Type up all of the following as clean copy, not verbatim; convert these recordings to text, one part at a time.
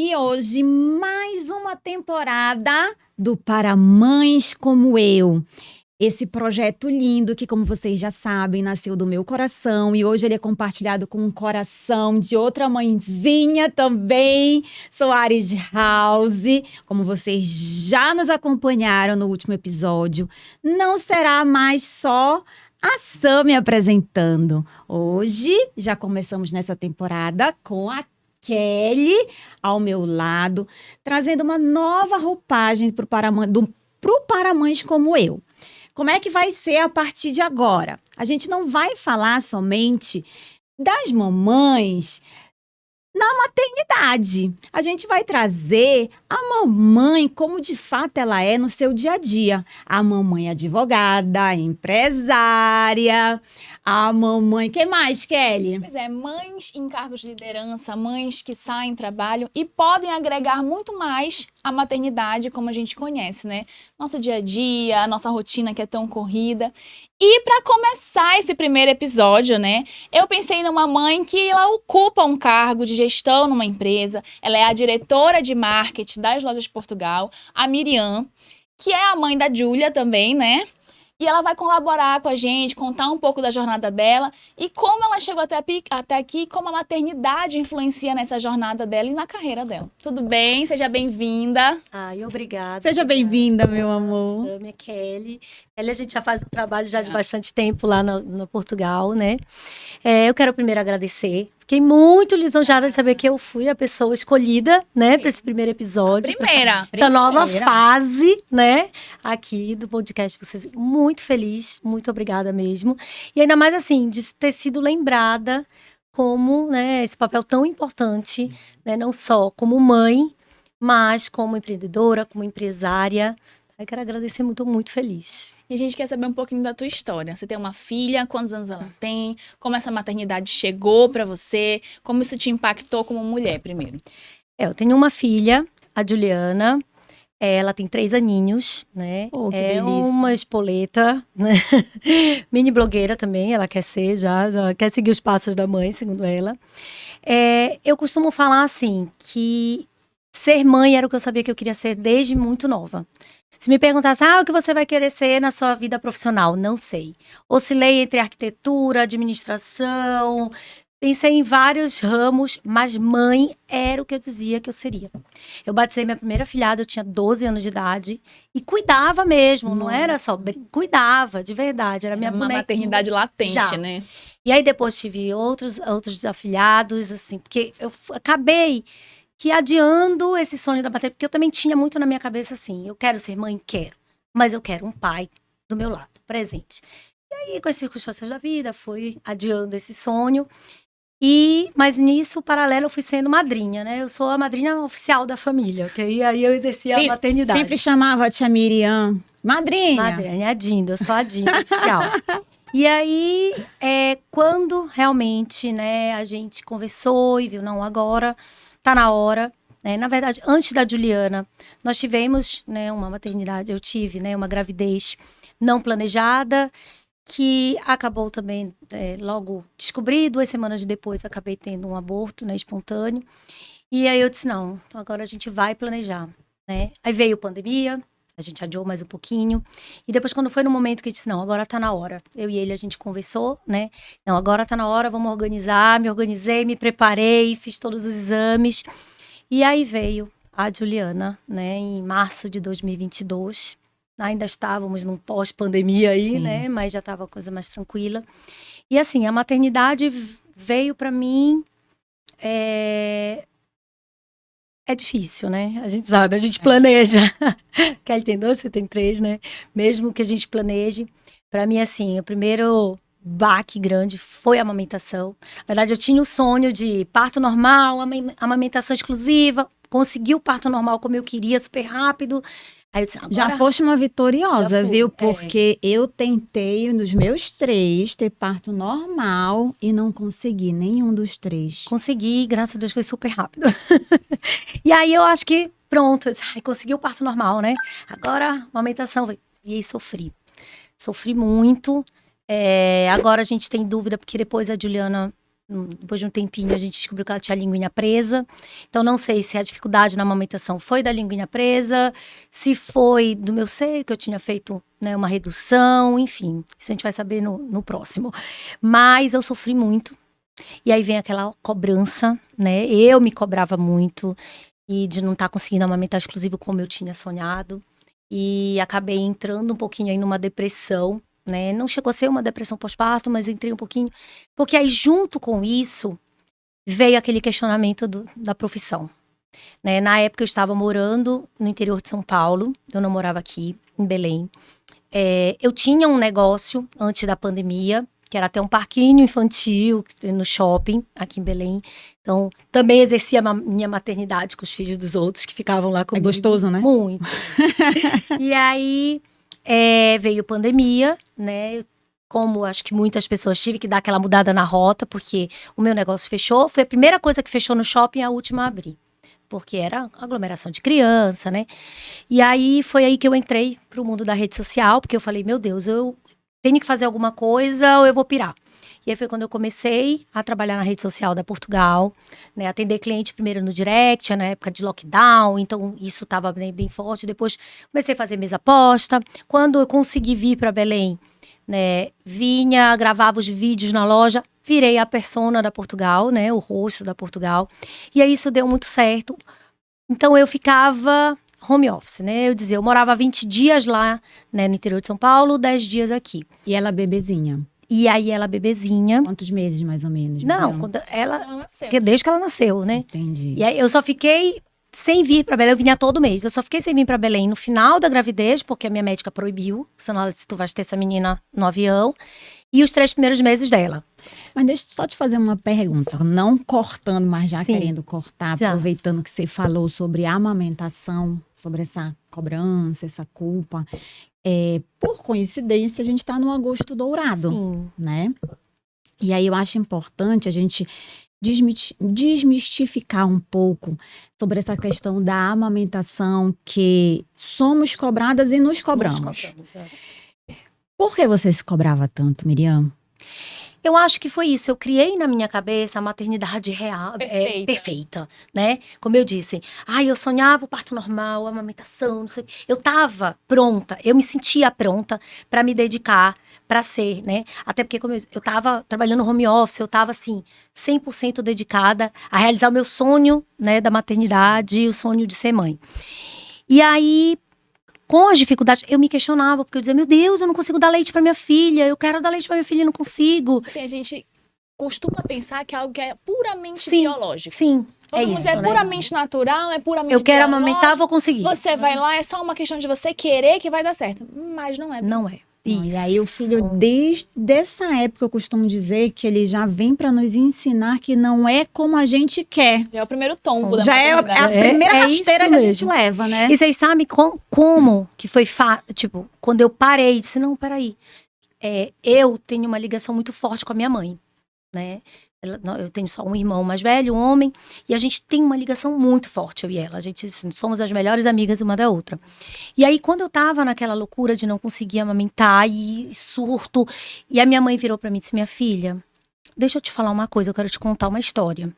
E hoje, mais uma temporada do Para Mães Como Eu. Esse projeto lindo que, como vocês já sabem, nasceu do meu coração e hoje ele é compartilhado com um coração de outra mãezinha também, Soares House. Como vocês já nos acompanharam no último episódio, não será mais só a Sam me apresentando. Hoje, já começamos nessa temporada com a Kelly ao meu lado, trazendo uma nova roupagem pro Para Mães Como Eu. Como é que vai ser a partir de agora? A gente não vai falar somente das mamães na maternidade. A gente vai trazer a mamãe como de fato ela é no seu dia a dia. A mamãe advogada, empresária, a mamãe... Que mais, Kelly? Pois é, mães em cargos de liderança, mães que saem, trabalham e podem agregar muito mais à maternidade, como a gente conhece, né? Nosso dia a dia, a nossa rotina que é tão corrida. E para começar esse primeiro episódio, né, eu pensei numa mãe que ela ocupa um cargo de gestão numa empresa. Ela é a diretora de marketing das Lojas de Portugal, a Miriam, que é a mãe da Júlia também, né? E ela vai colaborar com a gente, contar um pouco da jornada dela e como ela chegou até aqui, como a maternidade influencia nessa jornada dela e na carreira dela. Tudo bem? Seja bem-vinda. Ai, obrigada. Seja bem-vinda, meu amor. Sam, é Kelly. Kelly, a gente já faz um trabalho já de bastante tempo lá no Portugal, né? Eu quero primeiro agradecer. Fiquei muito lisonjeada de saber que eu fui a pessoa escolhida, né, para esse primeiro episódio. Essa nova fase, né, aqui do podcast de vocês. Muito feliz, muito obrigada mesmo. E ainda mais assim, de ter sido lembrada como, né, esse papel tão importante, né, não só como mãe, mas como empreendedora, como empresária. Eu quero agradecer, muito feliz. E a gente quer saber um pouquinho da tua história. Você tem uma filha, quantos anos ela tem? Como essa maternidade chegou pra você? Como isso te impactou como mulher, primeiro? Eu tenho uma filha, a Juliana. Ela tem 3 aninhos, né? Oh, que é delícia. uma espoleta, né? Mini blogueira também, ela quer ser, já quer seguir os passos da mãe, segundo ela. Eu costumo falar assim, que ser mãe era o que eu sabia que eu queria ser desde muito nova. Se me perguntasse, o que você vai querer ser na sua vida profissional? Não sei. Oscilei entre arquitetura, administração, pensei em vários ramos, mas mãe era o que eu dizia que eu seria. Eu batizei minha primeira filhada, eu tinha 12 anos de idade e cuidava mesmo, não era só... Cuidava, de verdade, era minha bonequinha. Uma maternidade latente, Já. né? E aí depois tive outros afilhados, assim, porque eu acabei que adiando esse sonho da maternidade, porque eu também tinha muito na minha cabeça assim, eu quero ser mãe, quero, mas eu quero um pai do meu lado, presente. E aí, com as circunstâncias da vida, fui adiando esse sonho. Mas nisso, paralelo, eu fui sendo madrinha, né? Eu sou a madrinha oficial da família, que aí eu exercia a maternidade. Sempre chamava a tia Miriam madrinha. Madrinha, a Dinda, eu sou a Dinda oficial. E aí, quando realmente, né, a gente conversou e viu, não, agora tá na hora, né? Na verdade, antes da Juliana, nós tivemos, né, uma maternidade, eu tive, né, uma gravidez não planejada, que acabou também, logo descobri, 2 semanas depois, acabei tendo um aborto, né, espontâneo. E aí eu disse, não, então agora a gente vai planejar, né? Aí veio pandemia, a gente adiou mais um pouquinho. E depois, quando foi no momento que eu disse, não, agora tá na hora. Eu e ele, a gente conversou, né? Não, agora tá na hora, vamos organizar. Me organizei, me preparei, fiz todos os exames. E aí veio a Juliana, né? Em março de 2022. Ainda estávamos num pós-pandemia aí, né? Mas já estava a coisa mais tranquila. E assim, a maternidade veio para mim... É difícil, né? A gente sabe, a gente planeja. Kelly tem 2, você tem 3, né? Mesmo que a gente planeje. Para mim, assim, o primeiro baque grande foi a amamentação. Na verdade, eu tinha o sonho de parto normal, amamentação exclusiva. Consegui o parto normal como eu queria, super rápido. Aí eu disse, agora... Já foste uma vitoriosa, Já fui, viu? Porque eu tentei, nos meus 3, ter parto normal e não consegui nenhum dos 3. Consegui, graças a Deus, foi super rápido. E aí eu acho que, pronto, eu disse, consegui o parto normal, né? Agora, a amamentação veio. E aí sofri. Sofri muito. Agora a gente tem dúvida, porque depois a Juliana Depois de um tempinho, a gente descobriu que ela tinha a linguinha presa. Então, não sei se a dificuldade na amamentação foi da linguinha presa, se foi do meu seio, que eu tinha feito, né, uma redução, enfim. Isso a gente vai saber no próximo. Mas eu sofri muito. E aí vem aquela cobrança, né? Eu me cobrava muito. E de não estar conseguindo amamentar exclusivo como eu tinha sonhado. E acabei entrando um pouquinho aí numa depressão, né? Não chegou a ser uma depressão pós-parto, mas entrei um pouquinho. Porque aí, junto com isso, veio aquele questionamento da profissão. Né? Na época, eu estava morando no interior de São Paulo. Eu não morava aqui, em Belém. Eu tinha um negócio antes da pandemia, que era até um parquinho infantil no shopping, aqui em Belém. Então, também exercia minha maternidade com os filhos dos outros, que ficavam lá comigo. É gostoso, né? Muito. E aí, veio pandemia, né? Como acho que muitas pessoas, tive que dar aquela mudada na rota, porque o meu negócio fechou. Foi a primeira coisa que fechou no shopping, a última a abrir. Porque era aglomeração de criança, né? E aí, foi aí que eu entrei pro mundo da rede social, porque eu falei, meu Deus, eu tenho que fazer alguma coisa ou eu vou pirar. E aí foi quando eu comecei a trabalhar na rede social da Portugal, né? Atender cliente primeiro no direct, na época de lockdown, então isso estava bem forte. Depois comecei a fazer mesa posta. Quando eu consegui vir para Belém, né? Vinha, gravava os vídeos na loja, virei a persona da Portugal, né? O rosto da Portugal. E aí isso deu muito certo. Então eu ficava home office, né? Eu morava 20 dias lá, né, no interior de São Paulo, 10 dias aqui. E ela bebezinha? E aí ela bebezinha. Quantos meses, mais ou menos? Não, Miriam? quando ela. Ela nasceu. Porque desde que ela nasceu, né? Entendi. E aí eu só fiquei sem vir pra Belém. Eu vinha todo mês. Eu só fiquei sem vir pra Belém no final da gravidez, porque a minha médica proibiu. Senão ela disse: tu vais ter essa menina no avião. E os 3 primeiros meses dela. Mas deixa eu só te fazer uma pergunta, não cortando, mas já Sim. querendo cortar, Já. aproveitando que você falou sobre a amamentação, sobre essa cobrança, essa culpa. Por coincidência, a gente está no agosto dourado, Sim. né? E aí eu acho importante a gente desmistificar um pouco sobre essa questão da amamentação, que somos cobradas e nos cobramos. eu acho. Por que você se cobrava tanto, Miriam? Eu acho que foi isso. Eu criei na minha cabeça a maternidade real, Perfeita. perfeita, né? Como eu disse, eu sonhava o parto normal, a amamentação, não sei o quê. Eu tava pronta, eu me sentia pronta para me dedicar, para ser, né? Até porque como eu tava trabalhando home office, eu tava assim, 100% dedicada a realizar o meu sonho, né, da maternidade, o sonho de ser mãe. E aí, com as dificuldades, eu me questionava, porque eu dizia, meu Deus, eu não consigo dar leite para minha filha, eu quero dar leite para minha filha e não consigo. Tem a gente costuma pensar que é algo que é puramente Sim, biológico. Sim, Todo mundo isso, é né? puramente natural, é puramente Eu quero biológico. amamentar, vou conseguir. Você vai lá, é só uma questão de você querer que vai dar certo. Mas não é. Não assim. é. Não, e aí o filho, Isso. desde essa época, eu costumo dizer que ele já vem para nos ensinar que não é como a gente quer. Já é o primeiro tombo da Já é a maternidade. primeira É rasteira isso que a gente mesmo. leva, né? E vocês sabem como que foi tipo, quando eu parei, disse, não, peraí. Eu tenho uma ligação muito forte com a minha mãe, né? Eu tenho só um irmão mais velho, um homem, e a gente tem uma ligação muito forte, eu e ela. A gente assim, somos as melhores amigas uma da outra. E aí, quando eu tava naquela loucura de não conseguir amamentar e surto, e a minha mãe virou pra mim e disse, minha filha, deixa eu te falar uma coisa, eu quero te contar uma história.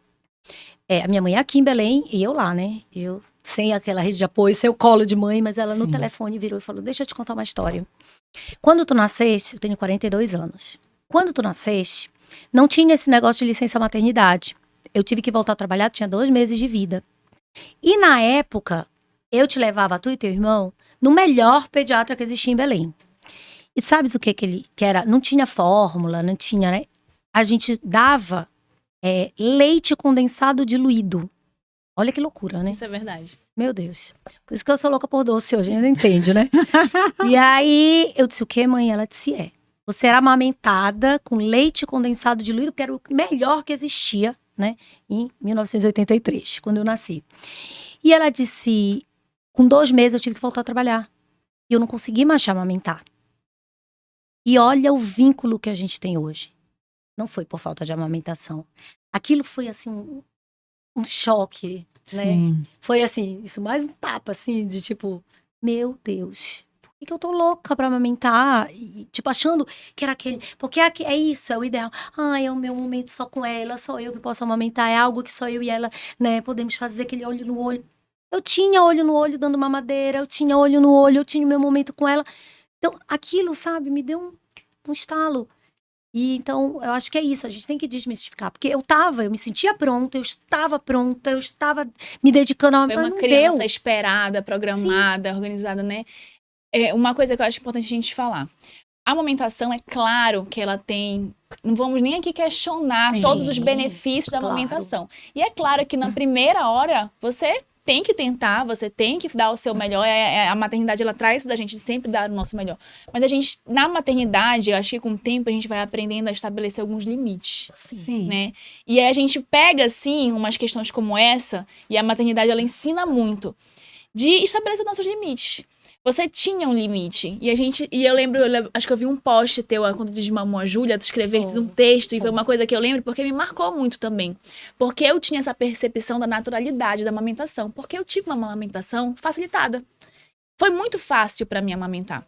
A minha mãe é aqui em Belém e eu lá, né? Eu sem aquela rede de apoio, sem o colo de mãe, mas ela no Sim. telefone virou e falou, deixa eu te contar uma história. Quando tu nasceste, eu tenho 42 anos. Quando tu nasceste, não tinha esse negócio de licença maternidade. Eu tive que voltar a trabalhar, tinha 2 meses de vida. E na época, eu te levava, tu e teu irmão, no melhor pediatra que existia em Belém. E sabes o que ele que era? Não tinha fórmula, não tinha, né? A gente dava leite condensado diluído. Olha que loucura, né? Isso é verdade. Meu Deus. Por isso que eu sou louca por doce hoje, ainda entende, né? E aí, eu disse, o quê, mãe? Ela disse, você era amamentada com leite condensado diluído, que era o melhor que existia, né? Em 1983, quando eu nasci. E ela disse, com 2 meses eu tive que voltar a trabalhar. E eu não consegui mais amamentar. E olha o vínculo que a gente tem hoje. Não foi por falta de amamentação. Aquilo foi, assim, um choque, né? Sim. Foi assim, isso mais um tapa, assim, de tipo, meu Deus, por e que eu tô louca pra amamentar, e, tipo, achando que era aquele... Porque é isso, é o ideal. Ai, é o meu momento só com ela, só eu que posso amamentar, é algo que só eu e ela, né, podemos fazer aquele olho no olho. Eu tinha olho no olho dando mamadeira, eu tinha olho no olho, eu tinha o meu momento com ela. Então, aquilo, sabe, me deu um estalo. E então, eu acho que é isso, a gente tem que desmistificar. Porque eu me sentia pronta, eu estava me dedicando a... Foi Mas uma não criança deu. esperada, programada, organizada, né? É uma coisa que eu acho importante a gente falar. A amamentação, é claro que ela tem. Não vamos nem aqui questionar Sim, todos os benefícios da claro. amamentação. E é claro que na primeira hora, você tem que tentar, você tem que dar o seu melhor. A maternidade, ela traz da gente sempre dar o nosso melhor. Mas a gente, na maternidade, eu acho que com o tempo a gente vai aprendendo a estabelecer alguns limites. Sim. Né? E aí a gente pega, assim, umas questões como essa, e a maternidade, ela ensina muito, de estabelecer nossos limites. Você tinha um limite. E eu lembro, acho que eu vi um post teu quando tu desmamou a Júlia, tu escreveste um texto, e foi uma coisa que eu lembro porque me marcou muito também. Porque eu tinha essa percepção da naturalidade da amamentação. Porque eu tive uma amamentação facilitada. Foi muito fácil pra mim amamentar.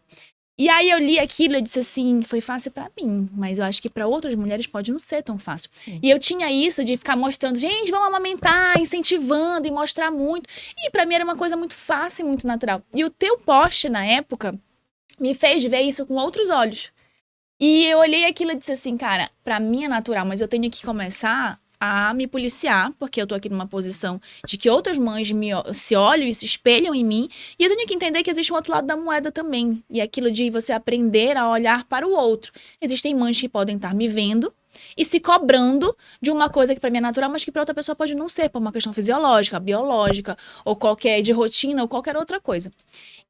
E aí eu li aquilo e disse assim, foi fácil pra mim, mas eu acho que pra outras mulheres pode não ser tão fácil. Sim. E eu tinha isso de ficar mostrando, gente, vamos amamentar, incentivando e mostrar muito. E pra mim era uma coisa muito fácil e muito natural. E o teu post na época me fez ver isso com outros olhos. E eu olhei aquilo e disse assim, cara, pra mim é natural, mas eu tenho que começar a me policiar, porque eu tô aqui numa posição de que outras mães se olham e se espelham em mim, e eu tenho que entender que existe um outro lado da moeda também, e aquilo de você aprender a olhar para o outro. Existem mães que podem estar me vendo e se cobrando de uma coisa que pra mim é natural, mas que pra outra pessoa pode não ser, por uma questão fisiológica, biológica, ou qualquer de rotina, ou qualquer outra coisa.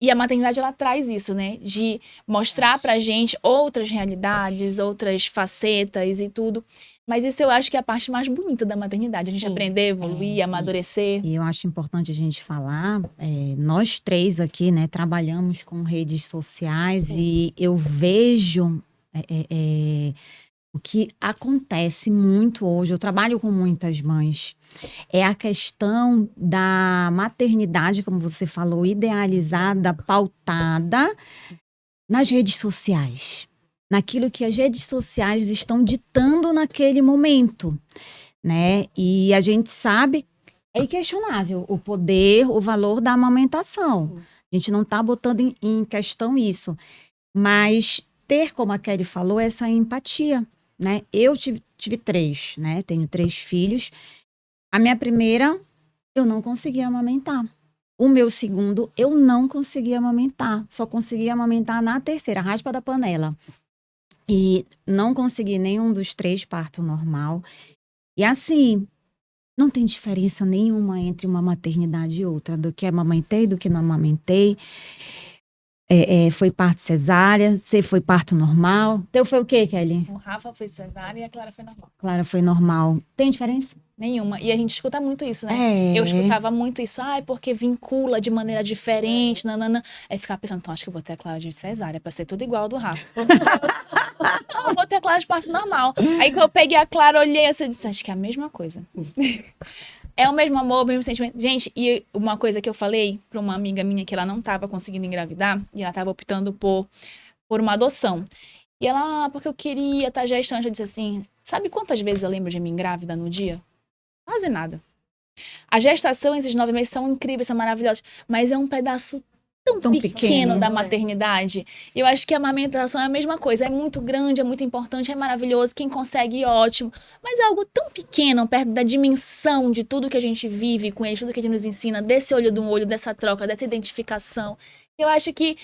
E a maternidade, ela traz isso, né? De mostrar pra gente outras realidades, outras facetas e tudo. Mas isso eu acho que é a parte mais bonita da maternidade. A gente Sim. aprender, evoluir, amadurecer. E eu acho importante a gente falar, nós três aqui, né, trabalhamos com redes sociais e eu vejo o que acontece muito hoje. Eu trabalho com muitas mães. É a questão da maternidade, como você falou, idealizada, pautada nas redes sociais. Naquilo que as redes sociais estão ditando naquele momento, né? E a gente sabe, é inquestionável o poder, o valor da amamentação. A gente não está botando em questão isso. Mas ter, como a Kelly falou, essa empatia, né? Eu tive 3, né? Tenho 3 filhos. A minha primeira, eu não conseguia amamentar. O meu segundo, eu não conseguia amamentar. Só conseguia amamentar na terceira, raspa da panela. E não consegui nenhum dos 3 parto normal. E assim, não tem diferença nenhuma entre uma maternidade e outra. Do que amamentei, do que não amamentei. Foi parto cesárea, você foi parto normal. Teu foi o quê, Kelly? O Rafa foi cesárea e a Clara foi normal. Clara foi normal. Tem diferença? Nenhuma. E a gente escuta muito isso, né? Eu escutava muito isso. Ai, porque vincula de maneira diferente, nanana. Aí ficava pensando, então acho que eu vou ter a Clara de cesárea pra ser tudo igual ao do Rafa. Não, eu vou ter a Clara de parto normal. Aí quando eu peguei a Clara, olhei assim e disse, acho que é a mesma coisa. É o mesmo amor, o mesmo sentimento. Gente, e uma coisa que eu falei pra uma amiga minha que ela não tava conseguindo engravidar e ela tava optando por uma adoção. E ela, porque eu queria estar gestante, eu disse assim, sabe quantas vezes eu lembro de mim grávida no dia? Quase nada. A gestação, esses 9 meses são incríveis, são maravilhosos, mas é um pedaço tão pequeno da maternidade. Eu acho que a amamentação é a mesma coisa. É muito grande, é muito importante, é maravilhoso. Quem consegue, ótimo. Mas é algo tão pequeno, perto da dimensão de tudo que a gente vive com eles, tudo que a gente nos ensina, desse olho no olho, dessa troca, dessa identificação. Eu acho que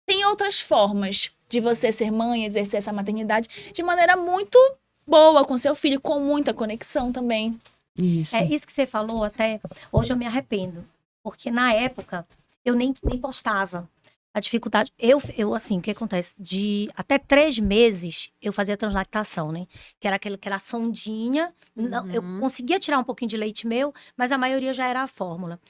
tem outras formas de você ser mãe, exercer essa maternidade de maneira muito boa com seu filho, com muita conexão também. Isso. É isso que você falou, até hoje eu me arrependo. Porque na época eu nem postava. A dificuldade. Eu assim, o que acontece? De até 3 meses eu fazia translactação, né? Que era aquilo que era a sondinha. Não, eu conseguia tirar um pouquinho de leite meu, mas a maioria já era a fórmula.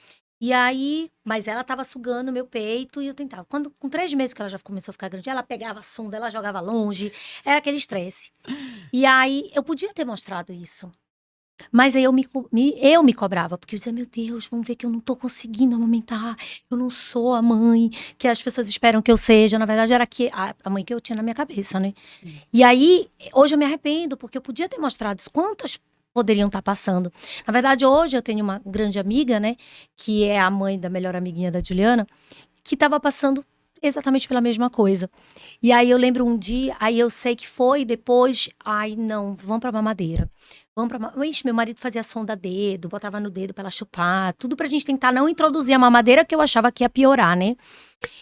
E aí, mas ela tava sugando meu peito e eu tentava. Quando, com 3 meses que ela já começou a ficar grande, ela pegava a sonda, ela jogava longe. Era aquele estresse. E aí, eu podia ter mostrado isso. Mas aí eu me cobrava, porque eu dizia, meu Deus, vamos ver que eu não tô conseguindo amamentar, eu não sou a mãe que as pessoas esperam que eu seja. Na verdade, era a mãe que eu tinha na minha cabeça, né? E aí, hoje eu me arrependo, porque eu podia ter mostrado quantas poderiam estar passando. Na verdade, hoje eu tenho uma grande amiga, né? Que é a mãe da melhor amiguinha da Juliana, que estava passando exatamente pela mesma coisa. E aí eu lembro um dia, aí eu sei que foi depois, ai não, vamos pra mamadeira. Ixi, meu marido fazia sonda dedo, botava no dedo pra ela chupar, tudo pra gente tentar não introduzir a mamadeira, que eu achava que ia piorar, né?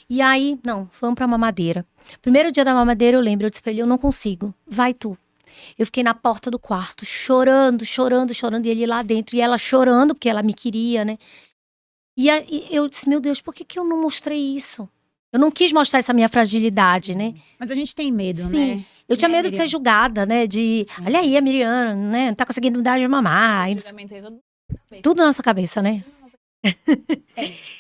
E aí, não, vamos pra mamadeira. Primeiro dia da mamadeira, eu lembro, eu disse pra ele, eu não consigo, vai tu. Eu fiquei na porta do quarto, chorando, chorando, chorando, e ele lá dentro, e ela chorando, porque ela me queria, né? E aí eu disse, meu Deus, por que que eu não mostrei isso? Eu não quis mostrar essa minha fragilidade, né? Mas a gente tem medo, Sim. né? Eu tinha Né, medo de ser Miriam? julgada, né? De, olha aí a Miriana, né? Não tá conseguindo dar de mamar. E Julgamento aí todo- tudo na nossa cabeça, né?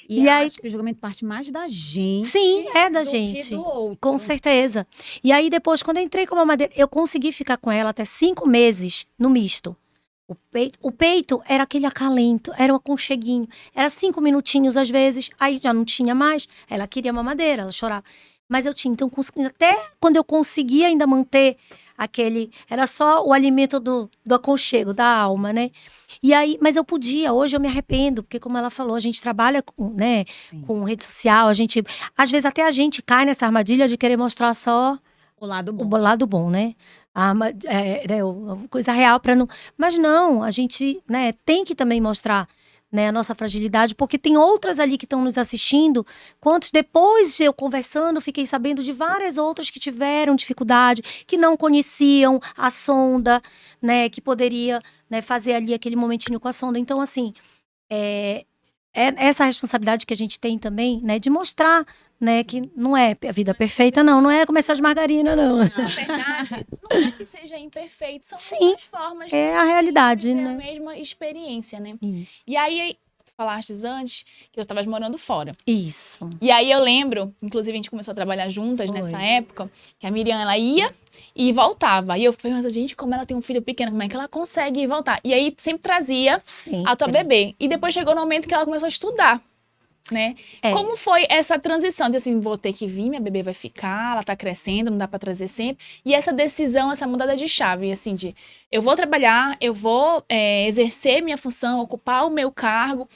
E E eu aí, acho que o julgamento parte mais da gente sim, é da do gente. que do outro. Com certeza. E aí depois, quando eu entrei com a mamadeira, eu consegui ficar com ela até 5 meses no misto. O peito era aquele acalento, era um aconcheguinho. Era 5 minutinhos às vezes, aí já não tinha mais. Ela queria mamadeira, ela chorava. Mas eu tinha, então, até quando eu conseguia ainda manter aquele. Era só o alimento do aconchego, da alma, né? E aí, mas eu podia, hoje eu me arrependo, porque como ela falou, a gente trabalha com, né, Sim. com rede social, a gente. Às vezes até a gente cai nessa armadilha de querer mostrar só O lado o bom. lado bom, né? A coisa real para não. Mas não, a gente, né, tem que também mostrar, né, a nossa fragilidade, porque tem outras ali que estão nos assistindo. Quantos depois eu conversando, fiquei sabendo de várias outras que tiveram dificuldade, que não conheciam a sonda, né, que poderia, né, fazer ali aquele momentinho com a sonda. Então, assim, é essa responsabilidade que a gente tem também, né, de mostrar, né, que não é a vida perfeita, não é comercial de margarina, não. Na verdade, não é que seja imperfeito, são Sim, duas formas é a realidade, de viver a né? mesma experiência, né? Isso. E aí, tu falaste antes que eu estavas morando fora. Isso. E aí eu lembro, inclusive a gente começou a trabalhar juntas Foi. nessa época, que a Miriam, ela ia e voltava. E eu fiquei pensando, gente, como ela tem um filho pequeno, como é que ela consegue voltar? E aí sempre trazia Sim. a tua bebê. E depois chegou no momento que ela começou a estudar, né? É. Como foi essa transição de assim, vou ter que vir, minha bebê vai ficar, ela tá crescendo, não dá pra trazer sempre. E essa decisão, essa mudada de chave, assim, de eu vou trabalhar, eu vou exercer minha função, ocupar o meu cargo,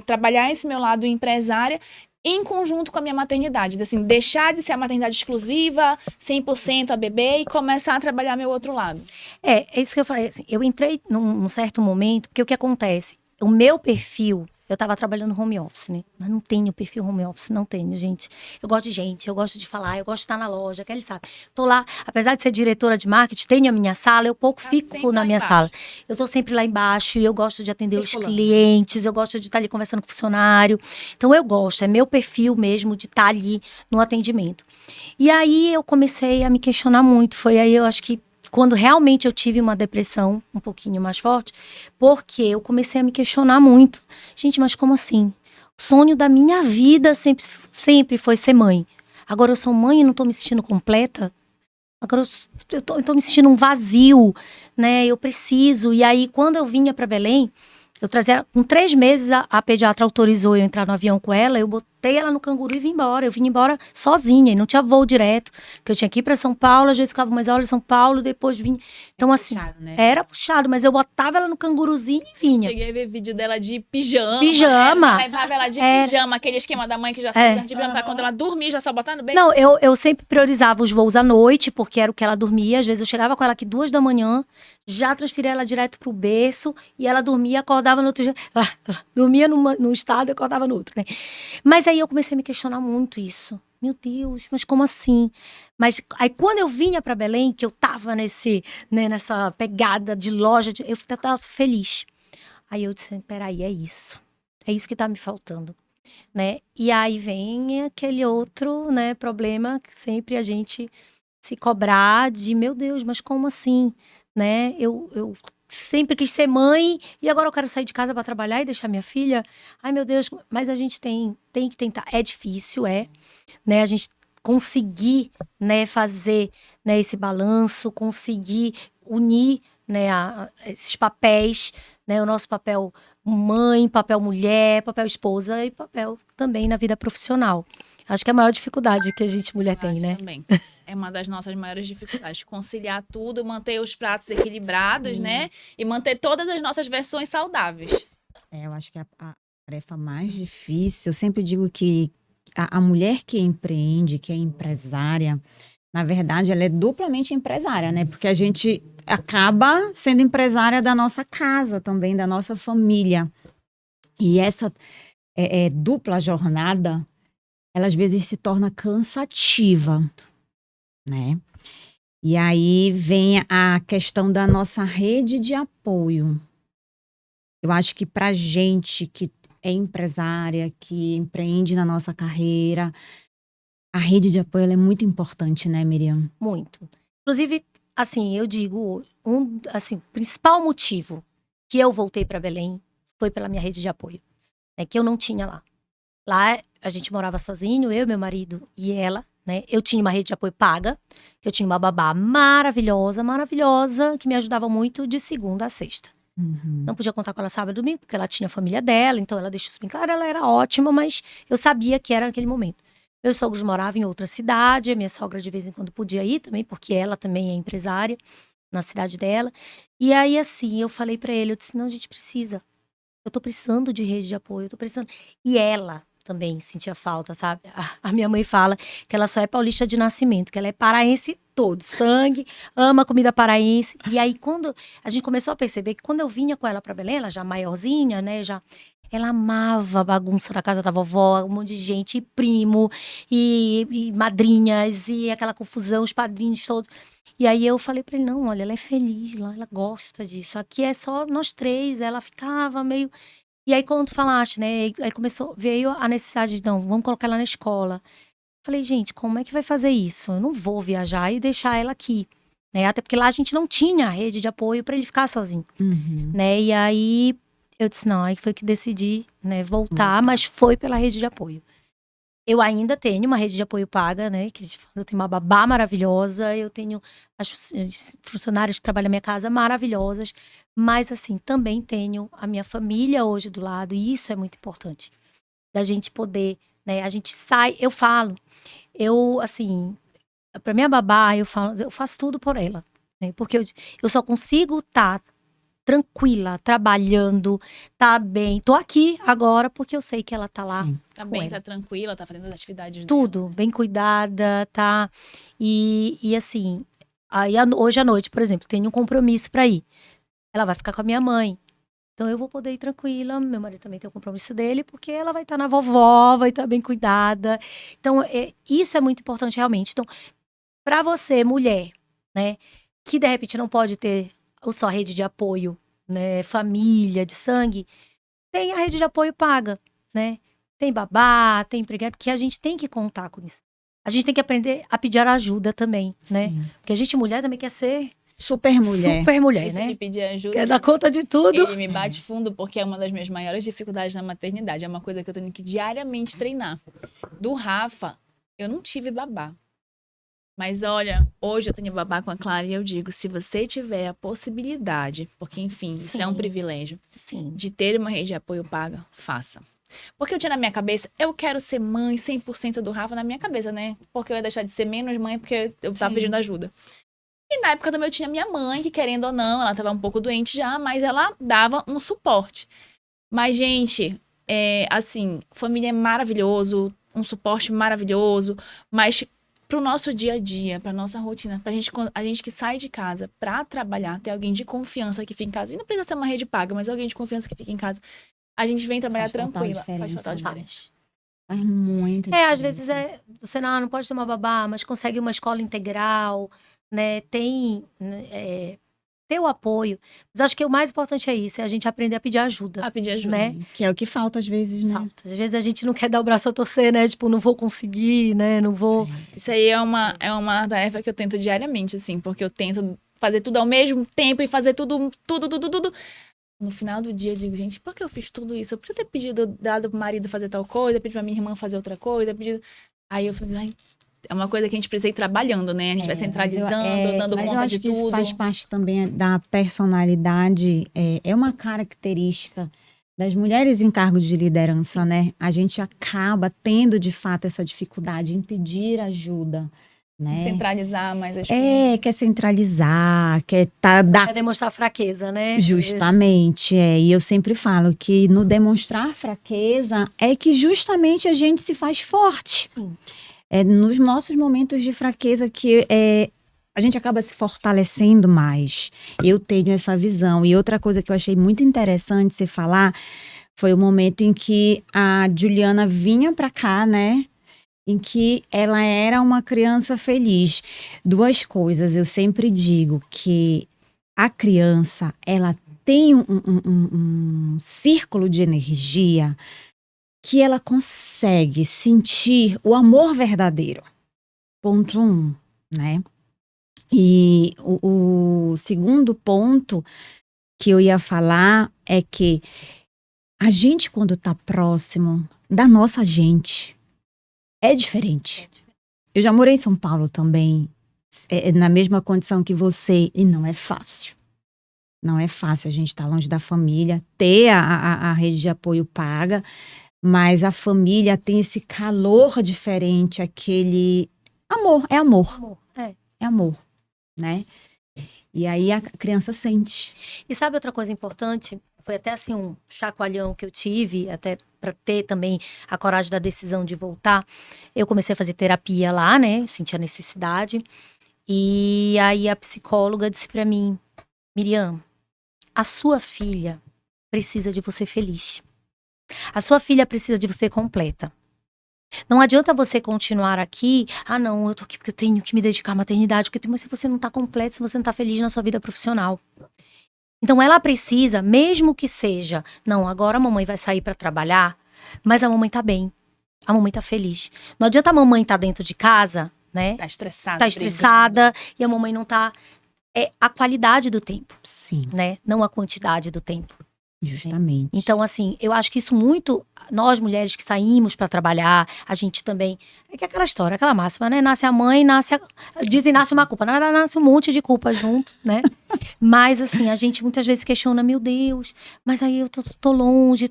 trabalhar esse meu lado empresária, em conjunto com a minha maternidade. Assim, deixar de ser a maternidade exclusiva, 100% a bebê e começar a trabalhar meu outro lado. É isso que eu falei. Assim, eu entrei num certo momento, porque o que acontece? O meu perfil, eu tava trabalhando home office, né? Mas não tenho perfil home office, não tenho, gente. Eu gosto de gente, eu gosto de falar, eu gosto de estar na loja, que ele sabe. Tô lá, apesar de ser diretora de marketing, tenho a minha sala, eu pouco Tá fico sempre na lá minha embaixo. sala. Eu tô sempre lá embaixo e eu gosto de atender os Circulando. clientes, eu gosto de estar ali conversando com o funcionário. Então eu gosto, é meu perfil mesmo de estar ali no atendimento. E aí eu comecei a me questionar muito. Foi aí, eu acho que quando realmente eu tive uma depressão um pouquinho mais forte, porque eu comecei a me questionar muito. Gente, mas como assim? O sonho da minha vida sempre foi ser mãe. Agora eu sou mãe e não tô me sentindo completa. Agora eu tô me sentindo um vazio, né? Eu preciso. E aí, quando eu vinha para Belém, eu trazia. Com 3 meses, a pediatra autorizou eu entrar no avião com ela. Eu botei ela no canguru e vim embora. Eu vim embora sozinha e não tinha voo direto. Que eu tinha que ir para São Paulo, às vezes ficava umas horas em São Paulo, depois vim. Então, assim, Puxado, né? era puxado, mas eu botava ela no canguruzinho e vinha. Cheguei a ver vídeo dela de pijama. Pijama. Levava ela de Era. pijama, aquele esquema da mãe que já É. sai de pijama pra quando ela dormir, já só botar no bem. Não, eu sempre priorizava os voos à noite, porque era o que ela dormia. Às vezes eu chegava com ela aqui 2 da manhã, já transferia ela direto pro berço, e ela dormia, acordava no outro dia. Ela dormia num estado e acordava no outro, né? Mas aí eu comecei a me questionar muito isso. Meu Deus, mas como assim? Mas aí quando eu vinha para Belém, que eu tava nessa pegada de loja, eu tava feliz. Aí eu disse, peraí, é isso. É isso que tá me faltando. Né? E aí vem aquele outro, né, problema que sempre a gente se cobrar de, meu Deus, mas como assim? Né? Eu sempre quis ser mãe e agora eu quero sair de casa para trabalhar e deixar minha filha. Ai, meu Deus, mas a gente tem que tentar. É difícil, né? A gente conseguir, né, fazer, né, esse balanço, conseguir unir, né, esses papéis, né, o nosso papel mãe, papel mulher, papel esposa e papel também na vida profissional. Acho que é a maior dificuldade que a gente mulher tem, Acho né? também. É uma das nossas maiores dificuldades. Conciliar tudo, manter os pratos equilibrados, Sim. né? E manter todas as nossas versões saudáveis. Eu acho que a tarefa mais difícil, eu sempre digo que a mulher que empreende, que é empresária, na verdade, ela é duplamente empresária, né? Porque a gente acaba sendo empresária da nossa casa também, da nossa família. E essa dupla jornada, ela às vezes se torna cansativa, né? E aí vem a questão da nossa rede de apoio. Eu acho que pra gente que é empresária, que empreende na nossa carreira, a rede de apoio ela é muito importante, né, Miriam? Muito. Inclusive, assim, eu digo, assim, o principal motivo que eu voltei para Belém foi pela minha rede de apoio, né, que eu não tinha lá. Lá a gente morava sozinho, eu, meu marido e ela, né? Eu tinha uma rede de apoio paga, que eu tinha uma babá maravilhosa, maravilhosa, que me ajudava muito de segunda a sexta. Uhum. Não podia contar com ela sábado e domingo, porque ela tinha a família dela, então ela deixou isso bem claro, ela era ótima, mas eu sabia que era naquele momento. Meus sogros moravam em outra cidade, a minha sogra de vez em quando podia ir também, porque ela também é empresária na cidade dela. E aí, assim, eu falei pra ele, eu disse, não, a gente precisa. Eu tô precisando de rede de apoio, eu tô precisando. E ela também sentia falta, sabe? A minha mãe fala que ela só é paulista de nascimento, que ela é paraense todo, sangue, ama comida paraense. E aí, quando a gente começou a perceber que quando eu vinha com ela pra Belém, ela já maiorzinha, né, já... Ela amava a bagunça na casa da vovó, um monte de gente, e primo, e madrinhas, e aquela confusão, os padrinhos todos. E aí eu falei pra ele, não, olha, ela é feliz lá, ela gosta disso. Aqui é só nós três, ela ficava meio... E aí quando tu falaste, né, aí veio a necessidade de, não, vamos colocar ela na escola. Falei, gente, como é que vai fazer isso? Eu não vou viajar e deixar ela aqui, né? Até porque lá a gente não tinha rede de apoio pra ele ficar sozinho, Uhum. né? E aí eu disse, não, aí foi que decidi, né, voltar, mas foi pela rede de apoio. Eu ainda tenho uma rede de apoio paga, né? Que eu tenho uma babá maravilhosa, eu tenho as funcionárias que trabalham na minha casa maravilhosas, mas assim, também tenho a minha família hoje do lado, e isso é muito importante. Da gente poder, né? A gente sai, eu falo, assim, pra minha babá, eu faço tudo por ela, né? Porque eu só consigo estar tranquila, trabalhando, tá bem. Tô aqui agora porque eu sei que ela tá lá. Sim. Tá com bem, ela. tá tranquila, tá fazendo as atividades dela. Tudo, bem cuidada, tá? E assim, aí hoje à noite, por exemplo, tenho um compromisso pra ir. Ela vai ficar com a minha mãe. Então eu vou poder ir tranquila. Meu marido também tem o compromisso dele, porque ela vai estar na vovó, vai estar bem cuidada. Então, isso é muito importante realmente. Então, pra você, mulher, né, que de repente não pode ter só rede de apoio, né, família, de sangue, tem a rede de apoio paga, né? Tem babá, tem empregado, que a gente tem que contar com isso. A gente tem que aprender a pedir ajuda também, né? Sim. Porque a gente, mulher, também quer ser Super mulher. super mulher, Esse de né? pedir ajuda, Quer dar conta de tudo. ele me bate fundo porque é uma das minhas maiores dificuldades na maternidade. É uma coisa que eu tenho que diariamente treinar. Do Rafa, eu não tive babá. Mas olha, hoje eu tenho babá com a Clara e eu digo, se você tiver a possibilidade, porque enfim, isso é um Sim. privilégio, Sim. de ter uma rede de apoio paga, faça. Porque eu tinha na minha cabeça, eu quero ser mãe 100% do Rafa na minha cabeça, né? Porque eu ia deixar de ser menos mãe porque eu tava Sim. pedindo ajuda. E na época também eu tinha minha mãe, que querendo ou não, ela tava um pouco doente já, mas ela dava um suporte. Mas, gente, assim, família é maravilhoso, um suporte maravilhoso, mas pro nosso dia a dia, pra nossa rotina, a gente que sai de casa pra trabalhar, ter alguém de confiança que fica em casa, e não precisa ser uma rede paga, mas alguém de confiança que fica em casa, a gente vem trabalhar Faz total tranquila. Faz diferença. total diferença. Faz muita Às diferença. vezes você não pode ter uma babá, mas consegue uma escola integral, né? Tem o apoio. Mas acho que o mais importante é isso, é a gente aprender a pedir ajuda. A pedir ajuda. Né? Que é o que falta às vezes, né? Falta. Às vezes a gente não quer dar o braço a torcer, né? Tipo, não vou conseguir, né? Não vou. Isso aí é uma tarefa que eu tento diariamente, assim, porque eu tento fazer tudo ao mesmo tempo e fazer tudo. No final do dia eu digo, gente, por que eu fiz tudo isso? Eu podia ter dado pro marido fazer tal coisa, pedir pra minha irmã fazer outra coisa, Aí eu fico, ai, É uma coisa que a gente precisa ir trabalhando, né? A gente vai centralizando, dando mas eu conta acho de que isso tudo. faz parte também da personalidade. É uma característica das mulheres em cargos de liderança, né? A gente acaba tendo, de fato, essa dificuldade em pedir ajuda, né? Centralizar mais as coisas. Quer centralizar, quer dar É demonstrar fraqueza, né? Às vezes. justamente, e eu sempre falo que no demonstrar fraqueza é que justamente a gente se faz forte. Sim. É nos nossos momentos de fraqueza que a gente acaba se fortalecendo mais. Eu tenho essa visão. E outra coisa que eu achei muito interessante você falar foi o momento em que a Juliana vinha para cá, né? Em que ela era uma criança feliz. Duas coisas, eu sempre digo que a criança, ela tem um círculo de energia que ela consegue sentir o amor verdadeiro. Ponto 1, né? E o segundo ponto que eu ia falar é que a gente, quando tá próximo da nossa gente, é diferente. Eu já morei em São Paulo também, na mesma condição que você, e não é fácil. Não é fácil a gente estar longe da família, ter a rede de apoio paga, mas a família tem esse calor diferente, aquele amor, é amor. Amor, É amor, né? E aí a criança sente. E sabe outra coisa importante? Foi até assim um chacoalhão que eu tive, até para ter também a coragem da decisão de voltar. Eu comecei a fazer terapia lá, né? Senti a necessidade. E aí a psicóloga disse para mim: Miriam, a sua filha precisa de você feliz. A sua filha precisa de você completa. Não adianta você continuar aqui, não, eu tô aqui porque eu tenho que me dedicar à maternidade, mas se você não tá completo, se você não tá feliz na sua vida profissional. Então ela precisa, mesmo que seja, não, agora a mamãe vai sair para trabalhar, mas a mamãe tá bem, a mamãe tá feliz. Não adianta a mamãe estar dentro de casa, né? Tá estressada. Tá estressada e a mamãe não tá... É a qualidade do tempo, Sim, né? Não a quantidade do tempo. justamente. Então, assim, eu acho que isso muito, nós mulheres que saímos para trabalhar, a gente também, é que é aquela história, aquela máxima, né? Nasce a mãe, dizem nasce uma culpa, na verdade nasce um monte de culpa junto, né? Mas, assim, a gente muitas vezes questiona, meu Deus, mas aí eu tô longe.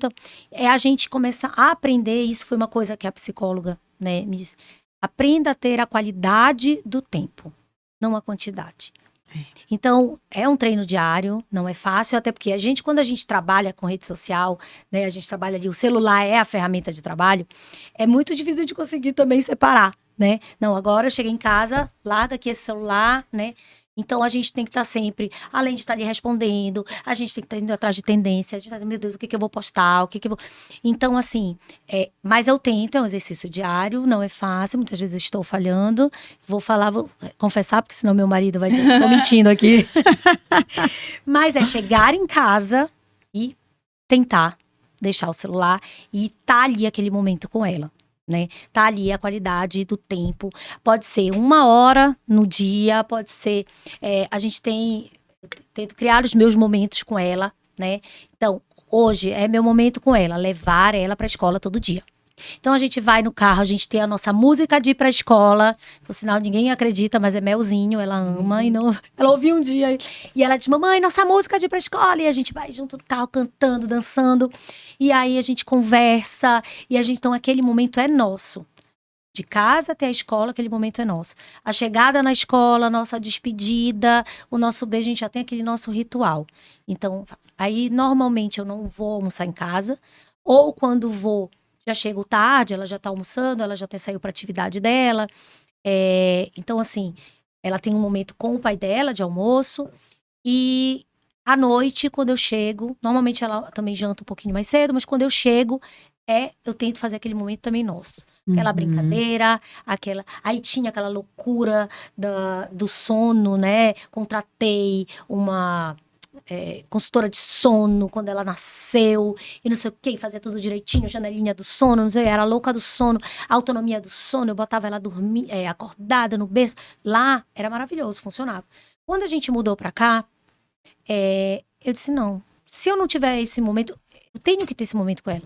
É a gente começar a aprender, isso foi uma coisa que a psicóloga, né, me disse, aprenda a ter a qualidade do tempo, não a quantidade. Então, é um treino diário, não é fácil, até porque quando a gente trabalha com rede social, né, a gente trabalha ali, o celular é a ferramenta de trabalho, é muito difícil de conseguir também separar, né? Não, agora eu cheguei em casa, larga aqui esse celular, né? Então, a gente tem que estar sempre, além de estar ali respondendo, a gente tem que estar indo atrás de tendência, a gente tá, meu Deus, o que eu vou postar, o que eu vou... Então, assim, mas eu tento, é um exercício diário, não é fácil, muitas vezes eu estou falhando, vou confessar, porque senão meu marido vai dizer que eu tô mentindo aqui. Mas é chegar em casa e tentar deixar o celular e estar ali aquele momento com ela. Né? Tá ali a qualidade do tempo. Pode ser 1 hora no dia, pode ser... tento criar os meus momentos com ela, né? Então, hoje é meu momento com ela, levar ela pra escola todo dia. Então, a gente vai no carro, a gente tem a nossa música de ir pra escola. Por sinal, ninguém acredita, mas é Melzinho, ela ama. E não... Ela ouviu um dia e ela diz, mamãe, nossa música de ir pra escola. E a gente vai junto no carro, cantando, dançando. E aí, a gente conversa. E então, aquele momento é nosso. De casa até a escola, aquele momento é nosso. A chegada na escola, a nossa despedida, o nosso beijo, a gente já tem aquele nosso ritual. Então, aí, normalmente, eu não vou almoçar em casa. Ou quando vou... Já chego tarde, ela já tá almoçando, ela já até saiu pra atividade dela. Então, assim, ela tem um momento com o pai dela de almoço. E à noite, quando eu chego, normalmente ela também janta um pouquinho mais cedo, mas quando eu chego, eu tento fazer aquele momento também nosso. Aquela brincadeira, aí tinha aquela loucura do sono, né? Contratei uma... consultora de sono quando ela nasceu e não sei o que, fazia tudo direitinho, janelinha do sono, não sei, era louca do sono, autonomia do sono, eu botava ela dormir, acordada no berço, lá era maravilhoso, funcionava. Quando a gente mudou pra cá, eu disse não, se eu não tiver esse momento, eu tenho que ter esse momento com ela.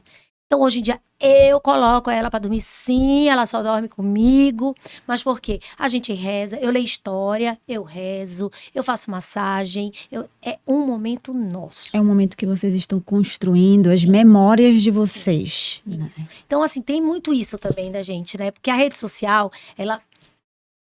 Então, hoje em dia, eu coloco ela pra dormir, sim, ela só dorme comigo. Mas por quê? A gente reza, eu leio história, eu rezo, eu faço massagem. É um momento nosso. É um momento que vocês estão construindo as memórias de vocês. Né? Isso. Então, assim, tem muito isso também da gente, né? Porque a rede social, ela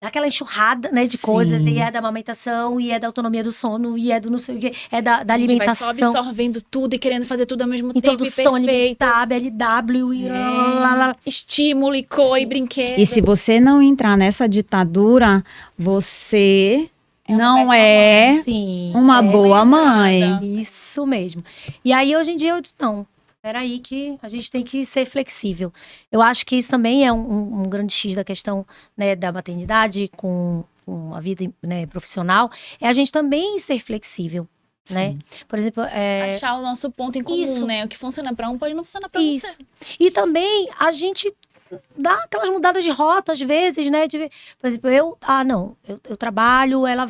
dá aquela enxurrada, né, de coisas. Sim. E é da amamentação, e é da autonomia do sono, e é do não sei o quê, é da A gente vai só alimentação. absorvendo tudo e querendo fazer tudo ao mesmo tempo e Introdução perfeito. alimentar, BLW e lá, lá. Estímulo e cor e brinquedo. E se você não entrar nessa ditadura, você É uma não péssima é Sim. uma boa mãe. Nada. Isso mesmo. E aí, hoje em dia, eu disse, não, peraí que a gente tem que ser flexível. Eu acho que isso também é um grande X da questão, né, da maternidade com a vida, né, profissional, é a gente também ser flexível, né? Por exemplo, Achar o nosso ponto em comum, Isso. né? O que funciona pra um pode não funcionar pra isso. você. E também a gente dá aquelas mudadas de rota, às vezes, né? Por exemplo, eu trabalho, ela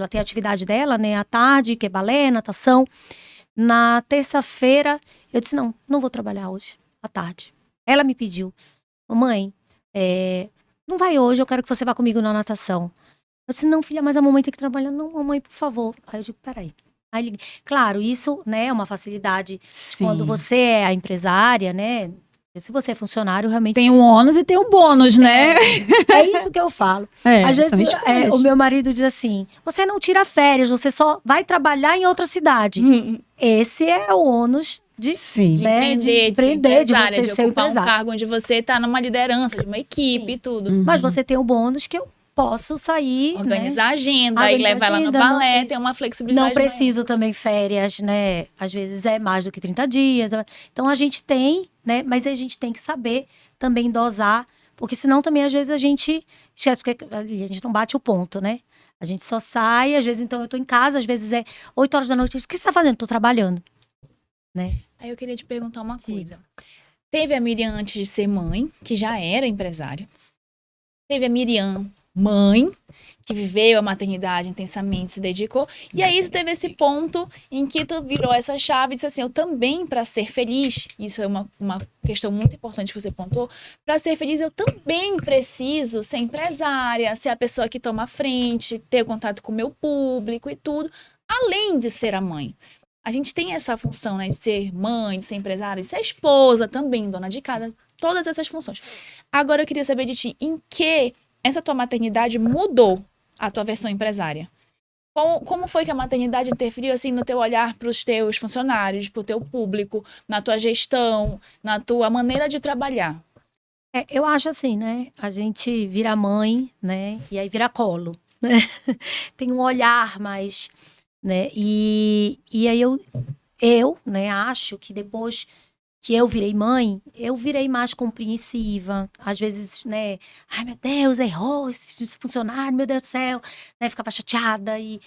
tem a atividade dela, né, à tarde, que é balé, natação. Na terça-feira, eu disse, não vou trabalhar hoje, à tarde. Ela me pediu, mamãe, não vai hoje, eu quero que você vá comigo na natação. Eu disse, não, filha, mas a mamãe tem que trabalhar. Não, mamãe, por favor. Aí eu digo, peraí. Aí liguei. Claro, isso, né, é uma facilidade Sim. quando você é a empresária, né? Se você é funcionário, realmente... Tem o ônus e tem o bônus, né? É isso que eu falo. Às são vezes, escolhas. o meu marido diz assim, você não tira férias, você só vai trabalhar em outra cidade. Esse é o ônus de Sim. né, Empreender, empreender, de empresária, você de ser ocupar um empresário. cargo onde você tá numa liderança, de uma equipe Sim. e tudo. Mas você tem o bônus que eu posso sair, né? Organizar a agenda e Organizar levar ela no agenda, balé, não- ter uma flexibilidade Não preciso também férias, né? Às vezes é mais do que 30 dias. Então a gente tem, né? Mas a gente tem que saber também dosar, porque senão também às vezes a gente esquece, porque a gente não bate o ponto, né? A gente só sai, às vezes então eu tô em casa, às vezes é 8 horas da noite. O que você tá fazendo? Tô trabalhando, né? Aí eu queria te perguntar uma Sim. coisa. Teve a Miriam antes de ser mãe, que já era empresária. Teve a Miriam mãe, que viveu a maternidade intensamente, se dedicou. E aí tu teve esse ponto em que tu virou essa chave e disse assim, eu também, para ser feliz, isso é uma questão muito importante que você pontuou, para ser feliz eu também preciso ser empresária, ser a pessoa que toma a frente, ter contato com o meu público e tudo, além de ser a mãe. A gente tem essa função, né, de ser mãe, de ser empresária, de ser esposa também, dona de casa, todas essas funções. Agora eu queria saber de ti, em que essa tua maternidade mudou a tua versão empresária? Como foi que a maternidade interferiu assim no teu olhar para os teus funcionários, para o teu público, na tua gestão, na tua maneira de trabalhar? Eu acho assim, né? A gente vira mãe, né? E aí vira colo, né? Tem um olhar mais, né? E aí eu, né, acho que depois que eu virei mãe, eu virei mais compreensiva. Às vezes, né? Ai, meu Deus, errou esse funcionário, meu Deus do céu. Né, ficava chateada. E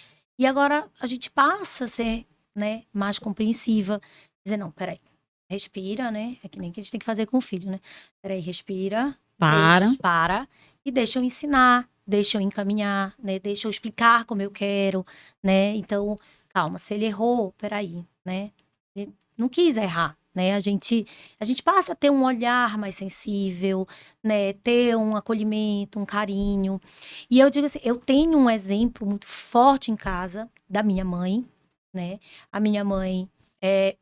agora a gente passa a ser, né, mais compreensiva. Dizer, não, peraí. Respira, né? É que nem que a gente tem que fazer com o filho, né? Peraí, respira. Para. E deixa eu ensinar. Deixa eu encaminhar, né? Deixa eu explicar como eu quero, né? Então, calma. Se ele errou, peraí, né? Ele não quis errar. Né? A gente passa a ter um olhar mais sensível, né? Ter um acolhimento, um carinho. E eu digo assim, eu tenho um exemplo muito forte em casa da minha mãe, né? A minha mãe é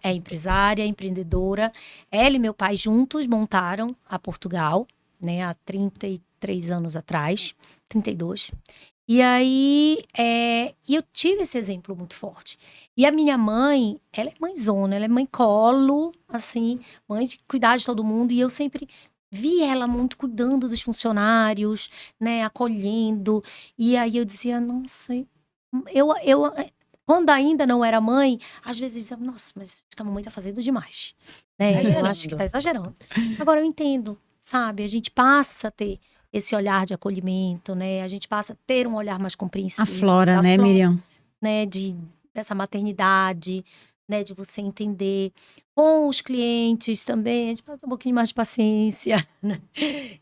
empresária, é empreendedora. Ela e meu pai juntos montaram a Portugal, né? Há 33 anos atrás, 32. E aí, eu tive esse exemplo muito forte. E a minha mãe, ela é mãezona, ela é mãe colo, assim, mãe de cuidar de todo mundo. E eu sempre vi ela muito cuidando dos funcionários, né, acolhendo. E aí eu dizia, nossa, quando ainda não era mãe, às vezes eu dizia, nossa, mas acho que a mamãe tá fazendo demais. Né? Eu acho que tá exagerando. Agora eu entendo, sabe? A gente passa a ter esse olhar de acolhimento, né? A gente passa a ter um olhar mais compreensivo. Aflora, né, Miriam? Né? Dessa maternidade, né? De você entender. Com os clientes também, a gente passa um pouquinho mais de paciência, né?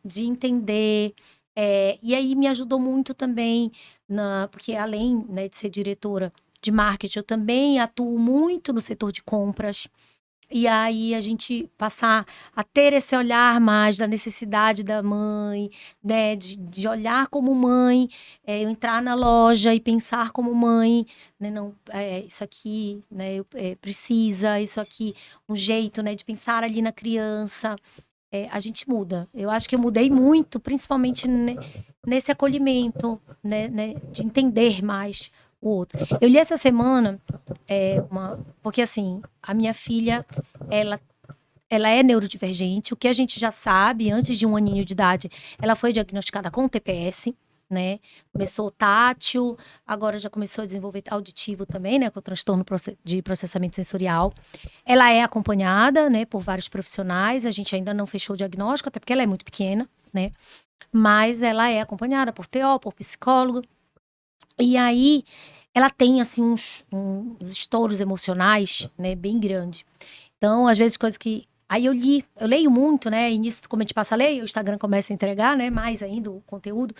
De entender. E aí me ajudou muito também, porque além, né, de ser diretora de marketing, eu também atuo muito no setor de compras. E aí a gente passar a ter esse olhar mais da necessidade da mãe, né? De olhar como mãe, eu entrar na loja e pensar como mãe, né? Não, isso aqui, né? Precisa, isso aqui, um jeito, né? De pensar ali na criança. A gente muda. Eu acho que eu mudei muito, principalmente nesse acolhimento, né? De entender mais o outro. Eu li essa semana porque assim, a minha filha, ela é neurodivergente. O que a gente já sabe, antes de 1 aninho de idade, ela foi diagnosticada com TPS, né? Começou tátil, agora já começou a desenvolver auditivo também, né? Com transtorno de processamento sensorial. Ela é acompanhada, né? Por vários profissionais. A gente ainda não fechou o diagnóstico, até porque ela é muito pequena, né? Mas ela é acompanhada por TO, por psicólogo. E aí, ela tem, assim, uns estouros emocionais, né? Bem grandes. Então, às vezes, coisas que... Aí eu leio muito, né? E nisso, como a gente passa a ler, o Instagram começa a entregar, né? Mais ainda o conteúdo.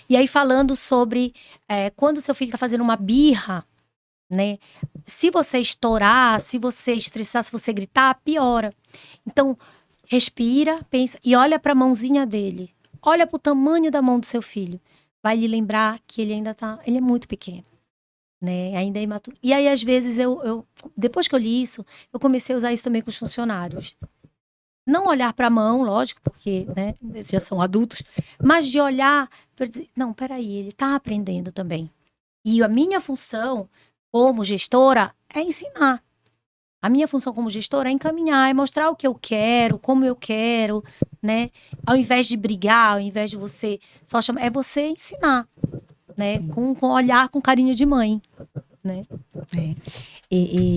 E aí, falando sobre quando o seu filho tá fazendo uma birra, né? Se você estourar, se você estressar, se você gritar, piora. Então, respira, pensa e olha pra mãozinha dele. Olha pro tamanho da mão do seu filho. Vai lhe lembrar que ele ainda tá... Ele é muito pequeno, né? Ainda é imaturo. E aí, às vezes, depois que eu li isso, eu comecei a usar isso também com os funcionários. Não olhar para a mão, lógico, porque, né, eles já são adultos, mas de olhar para dizer, não, peraí, ele está aprendendo também. E a minha função como gestora é ensinar. A minha função como gestora é encaminhar, é mostrar o que eu quero, como eu quero, né? Ao invés de brigar, ao invés de você só chamar, é você ensinar, né? Com olhar, com carinho de mãe, né?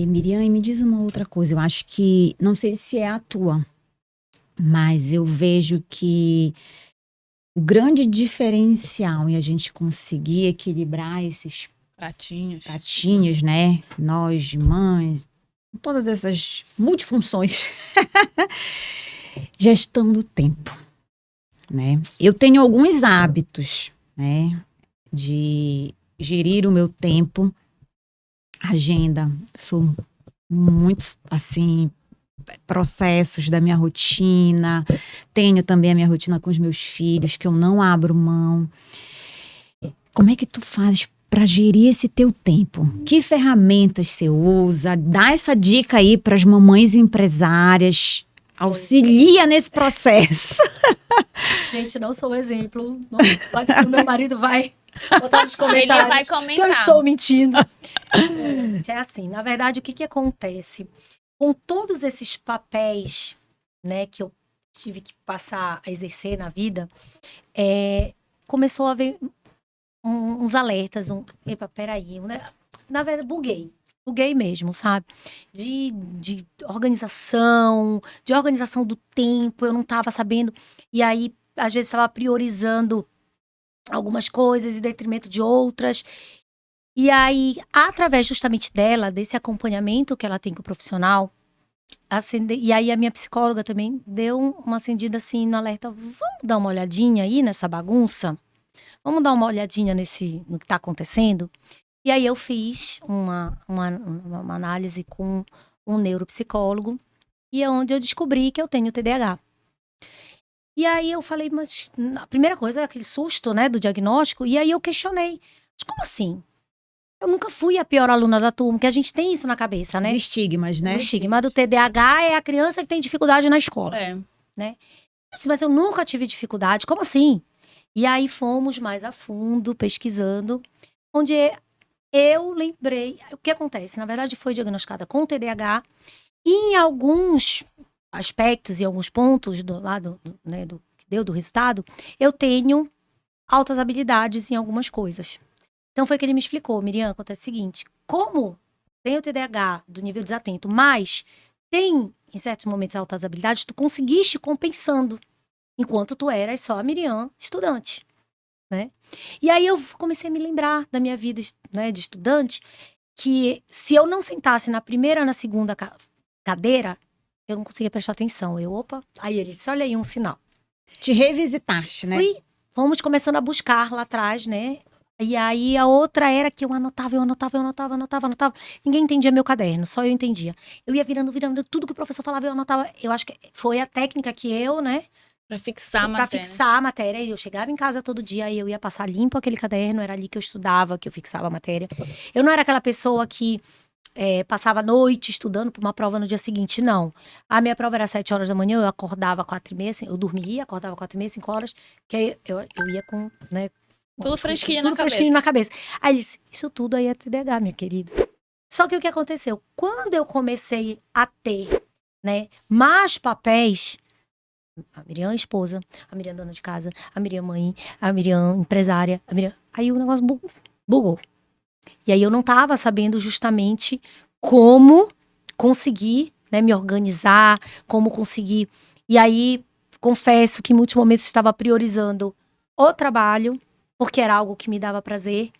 Miriam, me diz uma outra coisa. Eu acho que, não sei se é a tua, mas eu vejo que o grande diferencial em a gente conseguir equilibrar esses pratinhos, né? Nós, mães, todas essas multifunções, gestão do tempo, né? Eu tenho alguns hábitos, né? De gerir o meu tempo, agenda. Sou muito, assim, processos da minha rotina. Tenho também a minha rotina com os meus filhos, que eu não abro mão. Como é que tu fazes para gerir esse teu tempo? Que ferramentas você usa? Dá essa dica aí para as mamães empresárias. Auxilia nesse processo. Gente, não sou exemplo. Não, pode ser que o meu marido vai botar nos comentários. Ele vai Que eu comentar. estou mentindo. É assim, na verdade, o que acontece? Com todos esses papéis, né, que eu tive que passar a exercer na vida, começou a haver uns alertas, epa, peraí, né? Na verdade, buguei mesmo, sabe? De organização do tempo, eu não estava sabendo, e aí, às vezes, estava priorizando algumas coisas em detrimento de outras. E aí, através justamente dela, desse acompanhamento que ela tem com o profissional, e aí a minha psicóloga também deu uma acendida assim no alerta. Vamos dar uma olhadinha aí nessa bagunça? Vamos dar uma olhadinha no que está acontecendo? E aí eu fiz uma análise com um neuropsicólogo, e é onde eu descobri que eu tenho TDAH. E aí eu falei, mas a primeira coisa é aquele susto, né, do diagnóstico, e aí eu questionei, mas como assim? Eu nunca fui a pior aluna da turma, porque a gente tem isso na cabeça, né? Os estigmas, né? O estigma do TDAH é a criança que tem dificuldade na escola. Né? Eu disse, mas eu nunca tive dificuldade, como assim? E aí fomos mais a fundo, pesquisando, onde eu lembrei, o que acontece? Na verdade, foi diagnosticada com TDAH, e em alguns aspectos e alguns pontos do lado, né, do que deu do resultado, eu tenho altas habilidades em algumas coisas. Então foi que ele me explicou, Miriam, acontece o seguinte, como tem o TDAH do nível desatento, mas tem, em certos momentos, altas habilidades, tu conseguiste compensando, enquanto tu eras só a Miriam, estudante, né? E aí eu comecei a me lembrar da minha vida, né, de estudante, que se eu não sentasse na primeira, na segunda cadeira, eu não conseguia prestar atenção. Aí ele disse, olha aí um sinal. Te revisitaste, né? Fomos começando a buscar lá atrás, né? E aí a outra era que eu anotava. Ninguém entendia meu caderno, só eu entendia. Eu ia virando, tudo que o professor falava eu anotava. Eu acho que foi a técnica que eu, né, Pra fixar a pra matéria. fixar a matéria. E eu chegava em casa todo dia e eu ia passar limpo aquele caderno, era ali que eu estudava, que eu fixava a matéria. Eu não era aquela pessoa que passava a noite estudando para uma prova no dia seguinte, não. A minha prova era 7 horas da manhã, eu acordava 4h30, assim, eu dormia, acordava 4h30, 5 horas, que aí eu ia com, né, Tudo fresquinho tudo na fresquinho cabeça. na cabeça. Aí ele disse, isso tudo aí é TDAH, minha querida. Só que o que aconteceu? Quando eu comecei a ter, né, mais papéis, a Miriam esposa, a Miriam dona de casa, a Miriam mãe, a Miriam empresária, aí o negócio bugou. E aí eu não tava sabendo justamente como conseguir, né, me organizar, como conseguir. E aí, confesso que em muitos momentos estava priorizando o trabalho, porque era algo que me dava prazer.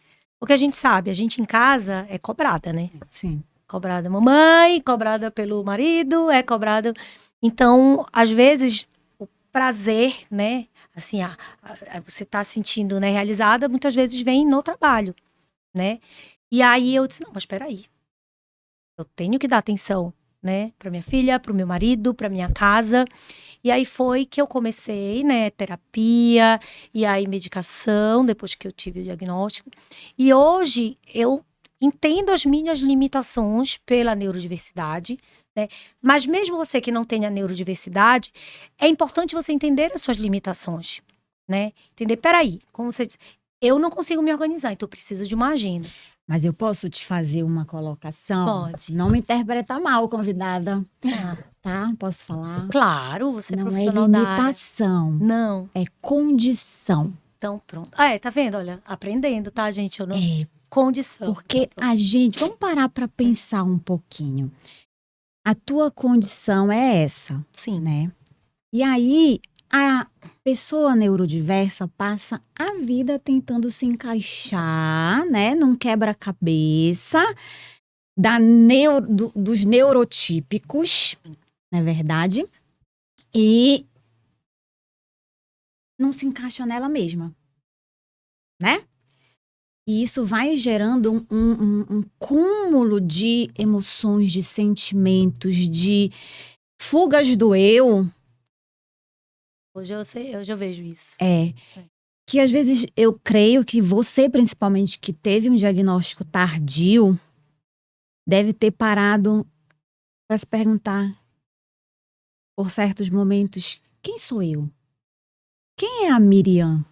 Porque a gente sabe, a gente em casa é cobrada, né? Sim. Cobrada mamãe, cobrada pelo marido, é cobrada. Então, às vezes, o prazer, né? Assim, você tá se sentindo, né, realizada, muitas vezes vem no trabalho, né? E aí eu disse, não, mas peraí. Eu tenho que dar atenção, né? Pra minha filha, pro meu marido, pra minha casa. E aí foi que eu comecei, né? Terapia, e aí medicação, depois que eu tive o diagnóstico. E hoje eu entendo as minhas limitações pela neurodiversidade, né? Mas mesmo você que não tenha neurodiversidade, é importante você entender as suas limitações, né? Entender, peraí, como você diz, eu não consigo me organizar, então eu preciso de uma agenda. Mas eu posso te fazer uma colocação? Pode. Não me interpreta mal, convidada. Ah, Tá? Posso falar? claro, você é Não é profissional da área. limitação, Não, é condição. então pronto. Tá vendo? Olha, aprendendo, tá, gente? Eu não... É, Condição. porque a gente. Vamos parar para pensar um pouquinho. A tua condição é essa, Sim. né? E aí, a pessoa neurodiversa passa a vida tentando se encaixar, né? Num quebra-cabeça dos neurotípicos, não é verdade? E não se encaixa nela mesma, né? E isso vai gerando um cúmulo de emoções, de sentimentos, de fugas do eu. Hoje eu vejo isso. Que às vezes eu creio que você, principalmente, que teve um diagnóstico tardio, deve ter parado para se perguntar, por certos momentos, quem sou eu? Quem é a Miriam?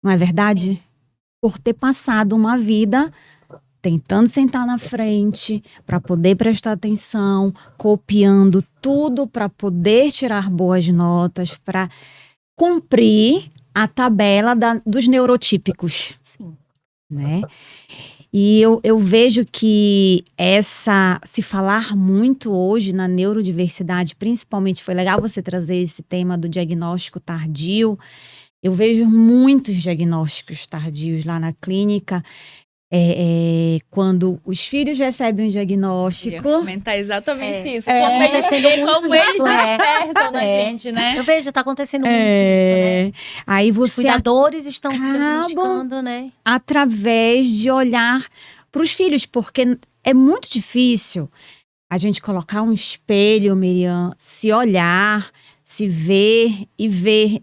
Não é verdade? Por ter passado uma vida tentando sentar na frente para poder prestar atenção, copiando tudo para poder tirar boas notas, para cumprir a tabela dos neurotípicos, Sim. né? E eu vejo que se falar muito hoje na neurodiversidade, principalmente, foi legal você trazer esse tema do diagnóstico tardio. Eu vejo muitos diagnósticos tardios lá na clínica, quando os filhos recebem um Eu ia diagnóstico. comentar exatamente isso. Tá Como acontecendo muito como eles isso, né? despertam na gente, né? Eu vejo, tá acontecendo muito isso, né? Aí Os você cuidadores estão se acaba- diagnosticando, né? através de olhar para os filhos, porque é muito difícil a gente colocar um espelho, Miriam, se olhar, se ver e ver,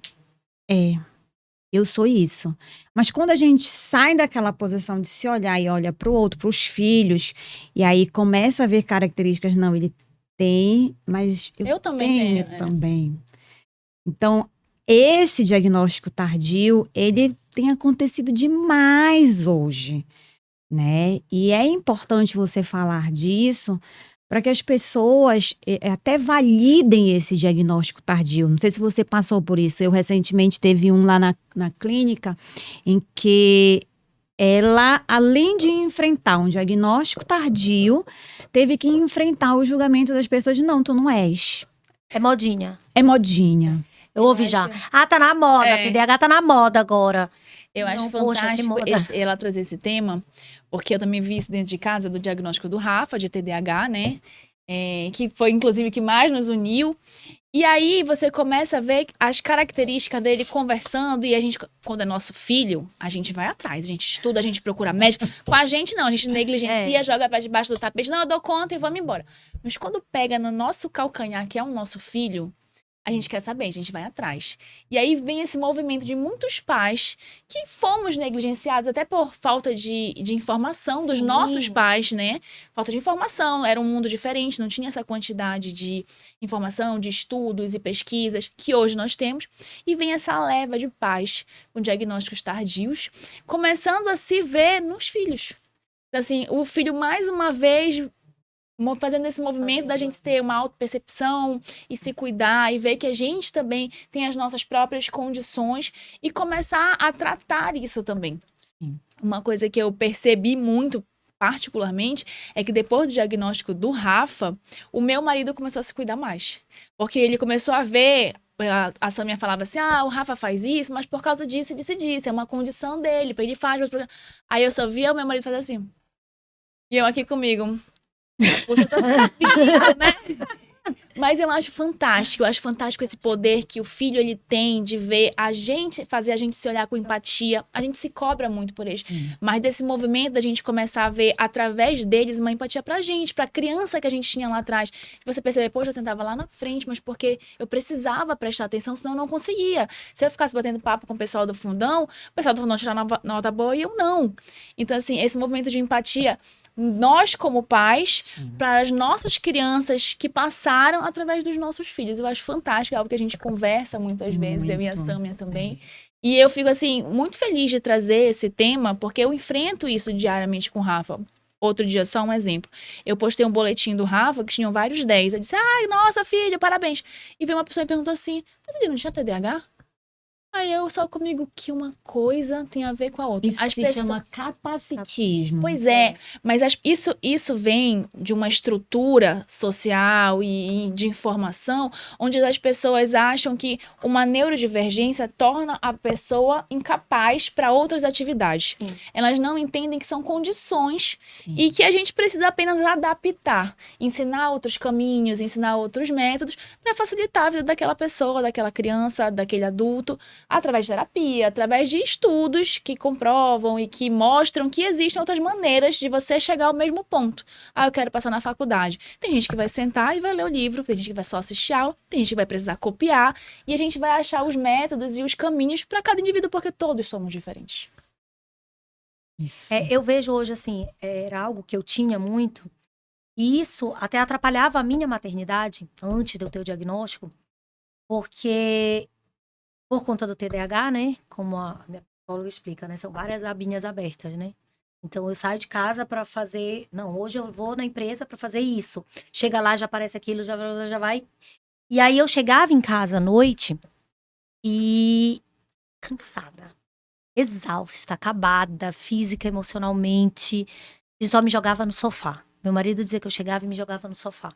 eu sou isso. Mas quando a gente sai daquela posição de se olhar e olha para o outro, para os filhos, e aí começa a ver características, não, ele tem, mas Eu também tenho, também. Então, esse diagnóstico tardio, ele tem acontecido demais hoje, né? E é importante você falar disso para que as pessoas até validem esse diagnóstico tardio. Não sei se você passou por isso. Eu recentemente teve um lá na clínica em que ela, além de enfrentar um diagnóstico tardio, teve que enfrentar o julgamento das pessoas de não, tu não és. É modinha. É modinha. Eu ouvi já. Tá na moda. É. TDAH tá na moda agora. Eu acho Não, poxa, que fantástico moda. ela trazer esse tema, porque eu também vi isso dentro de casa do diagnóstico do Rafa, de TDAH, né? Que foi, inclusive, o que mais nos uniu. E aí você começa a ver as características dele conversando e a gente, quando é nosso filho, a gente vai atrás, a gente estuda, a gente procura médico. Com a gente não, a gente negligencia, joga pra debaixo do tapete, não, eu dou conta e vamos embora. Mas quando pega no nosso calcanhar, que é o nosso filho, a gente quer saber, a gente vai atrás. E aí vem esse movimento de muitos pais que fomos negligenciados até por falta de informação dos Sim. nossos pais, né? Falta de informação, era um mundo diferente, não tinha essa quantidade de informação, de estudos e pesquisas que hoje nós temos. E vem essa leva de pais com diagnósticos tardios, começando a se ver nos filhos. Então, assim, o filho, mais uma vez, fazendo esse movimento da gente ter uma autopercepção e se cuidar e ver que a gente também tem as nossas próprias condições e começar a tratar isso também. Sim. Uma coisa que eu percebi muito, particularmente, é que depois do diagnóstico do Rafa, o meu marido começou a se cuidar mais. Porque ele começou a ver, a Samia falava assim, o Rafa faz isso, mas por causa disso, disso, é uma condição dele, ele faz. Aí eu só via o meu marido fazer assim. E eu aqui comigo... Você tá filho, né? Mas eu acho fantástico esse poder que o filho ele tem de ver a gente, fazer a gente se olhar com empatia. A gente se cobra muito por eles. Sim. Mas desse movimento da gente começar a ver através deles uma empatia pra gente, pra criança que a gente tinha lá atrás. Você perceber, poxa, eu sentava lá na frente, mas porque eu precisava prestar atenção, senão eu não conseguia. Se eu ficasse batendo papo com o pessoal do fundão, o pessoal do fundão tirava nota boa e eu não. Então, assim, esse movimento de empatia, nós como pais, para as nossas crianças que passaram através dos nossos filhos. Eu acho fantástico, é algo que a gente conversa muitas vezes, eu e a Muito. Samia também. E eu fico, assim, muito feliz de trazer esse tema, porque eu enfrento isso diariamente com o Rafa. Outro dia, só um exemplo. Eu postei um boletim do Rafa, que tinham vários 10. Eu disse, ai, nossa, filho, parabéns. E veio uma pessoa e perguntou assim, mas ele não tinha TDAH? Aí eu só comigo que uma coisa tem a ver com a outra. Isso se chama capacitismo. Pois é, mas isso vem de uma estrutura social e de informação onde as pessoas acham que uma neurodivergência torna a pessoa incapaz para outras atividades. Sim. Elas não entendem que são condições Sim. e que a gente precisa apenas adaptar, ensinar outros caminhos, ensinar outros métodos para facilitar a vida daquela pessoa, daquela criança, daquele adulto, através de terapia, através de estudos que comprovam e que mostram que existem outras maneiras de você chegar ao mesmo ponto. Eu quero passar na faculdade. Tem gente que vai sentar e vai ler o livro, tem gente que vai só assistir aula, tem gente que vai precisar copiar, e a gente vai achar os métodos e os caminhos para cada indivíduo, porque todos somos diferentes. Isso. Eu vejo hoje, assim, era algo que eu tinha muito, e isso até atrapalhava a minha maternidade, antes de eu ter o diagnóstico, porque, por conta do TDAH, né, como a minha psicóloga explica, né, são várias abinhas abertas, né? Então, eu saio de casa para fazer... Não, hoje eu vou na empresa para fazer isso. Chega lá, já aparece aquilo, já vai... E aí, eu chegava em casa à noite e... cansada. Exausta, acabada, física, emocionalmente. E só me jogava no sofá. Meu marido dizia que eu chegava e me jogava no sofá.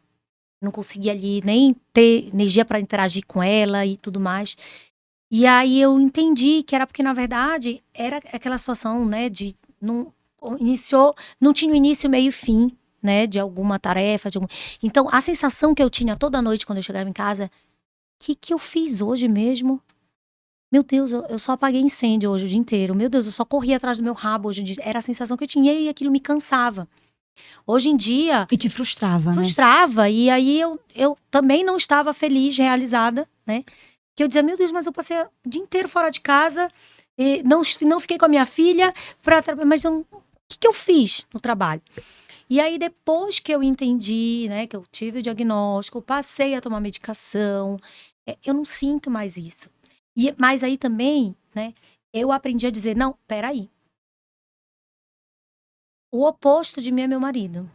Não conseguia ali nem ter energia para interagir com ela e tudo mais. E aí eu entendi que era porque, na verdade, era aquela situação, né, de não tinha o início, meio e fim, né, de alguma tarefa. Então, a sensação que eu tinha toda noite quando eu chegava em casa, que eu fiz hoje mesmo? Meu Deus, eu só apaguei incêndio hoje o dia inteiro. Meu Deus, eu só corri atrás do meu rabo hoje o dia. Era a sensação que eu tinha e aquilo me cansava. Hoje em dia... E te frustrava, né? Frustrava. E aí eu também não estava feliz, realizada, né? Que eu dizia, meu Deus, mas eu passei o dia inteiro fora de casa, e não fiquei com a minha filha, mas o que eu fiz no trabalho? E aí, depois que eu entendi, né, que eu tive o diagnóstico, passei a tomar medicação, eu não sinto mais isso. Mas aí também, né, eu aprendi a dizer, não, peraí. O oposto de mim é meu marido.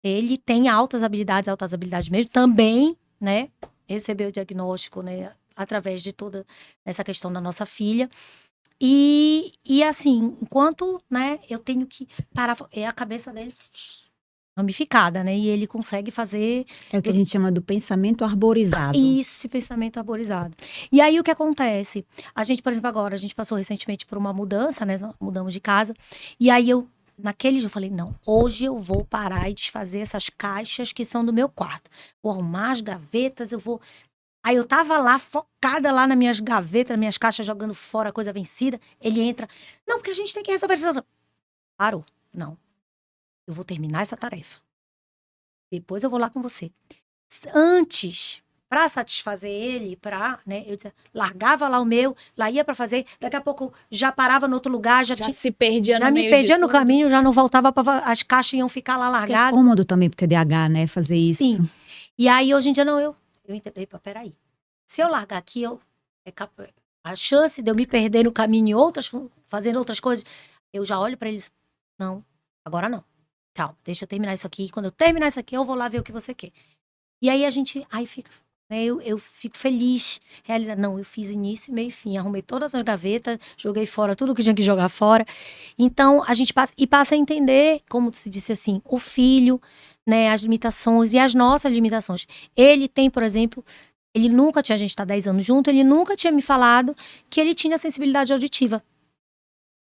Ele tem altas habilidades mesmo, também, né, recebeu o diagnóstico, né, através de toda essa questão da nossa filha. E assim, enquanto, né, eu tenho que parar, a cabeça dele ramificada, né, e ele consegue fazer... É o que a gente chama do pensamento arborizado. Esse pensamento arborizado. E aí, o que acontece? A gente, por exemplo, agora, a gente passou recentemente por uma mudança, né, nós mudamos de casa, e aí naquele dia eu falei, não, hoje eu vou parar e desfazer essas caixas que são do meu quarto. Vou arrumar as gavetas, eu vou... Aí eu tava lá, focada lá nas minhas gavetas, nas minhas caixas, jogando fora coisa vencida. Ele entra. Não, porque a gente tem que resolver essa... Parou. Não. Eu vou terminar essa tarefa. Depois eu vou lá com você. Antes, pra satisfazer ele, né, eu largava lá o meu, lá ia pra fazer, daqui a pouco já parava no outro lugar, já se perdia já no me meio perdia de no tudo. caminho, já não voltava, as caixas iam ficar lá É largadas. cômodo também pro TDAH, né? Fazer isso. Sim. E aí, hoje em dia, não, eu entendi, peraí. Se eu largar aqui, a chance de eu me perder no caminho fazendo outras coisas, eu já olho pra eles, não, agora não. Calma, deixa eu terminar isso aqui. Quando eu terminar isso aqui, eu vou lá ver o que você quer. E aí fica, né, eu fico feliz, realizando. Não, eu fiz início, meio e fim. Arrumei todas as gavetas, joguei fora tudo que tinha que jogar fora. Então, a gente passa a entender, como se disse assim, o filho, né, as limitações e as nossas limitações. Ele tem, por exemplo, a gente tá 10 anos junto, ele nunca tinha me falado que ele tinha sensibilidade auditiva.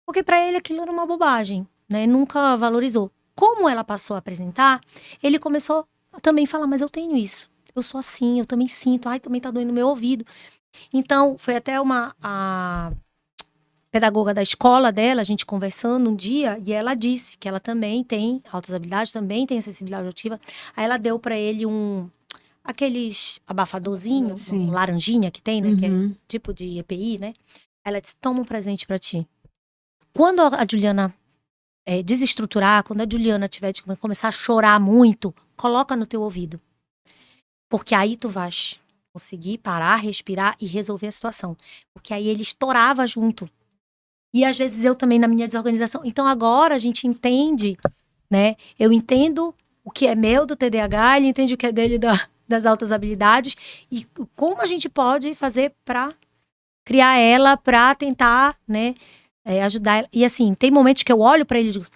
Porque pra ele aquilo era uma bobagem, né? Nunca valorizou. Como ela passou a apresentar, ele começou a também falar, mas eu tenho isso. Eu sou assim, eu também sinto. Ai, também tá doendo no meu ouvido. Então, foi até a pedagoga da escola dela, a gente conversando um dia, e ela disse que ela também tem altas habilidades, também tem sensibilidade auditiva. Aí ela deu pra ele aqueles abafadorzinhos, Sim. laranjinha que tem, né? Que é tipo de EPI, né? Ela disse, toma um presente pra ti. Quando a Juliana desestruturar, quando a Juliana tiver de começar a chorar muito, coloca no teu ouvido. Porque aí tu vais conseguir parar, respirar e resolver a situação. Porque aí ele estourava junto. E às vezes eu também na minha desorganização. Então agora a gente entende, né? Eu entendo o que é meu do TDAH, ele entende o que é dele das altas habilidades e como a gente pode fazer para criar ela, para tentar, né, ajudar ela. E assim, tem momentos que eu olho para ele e digo,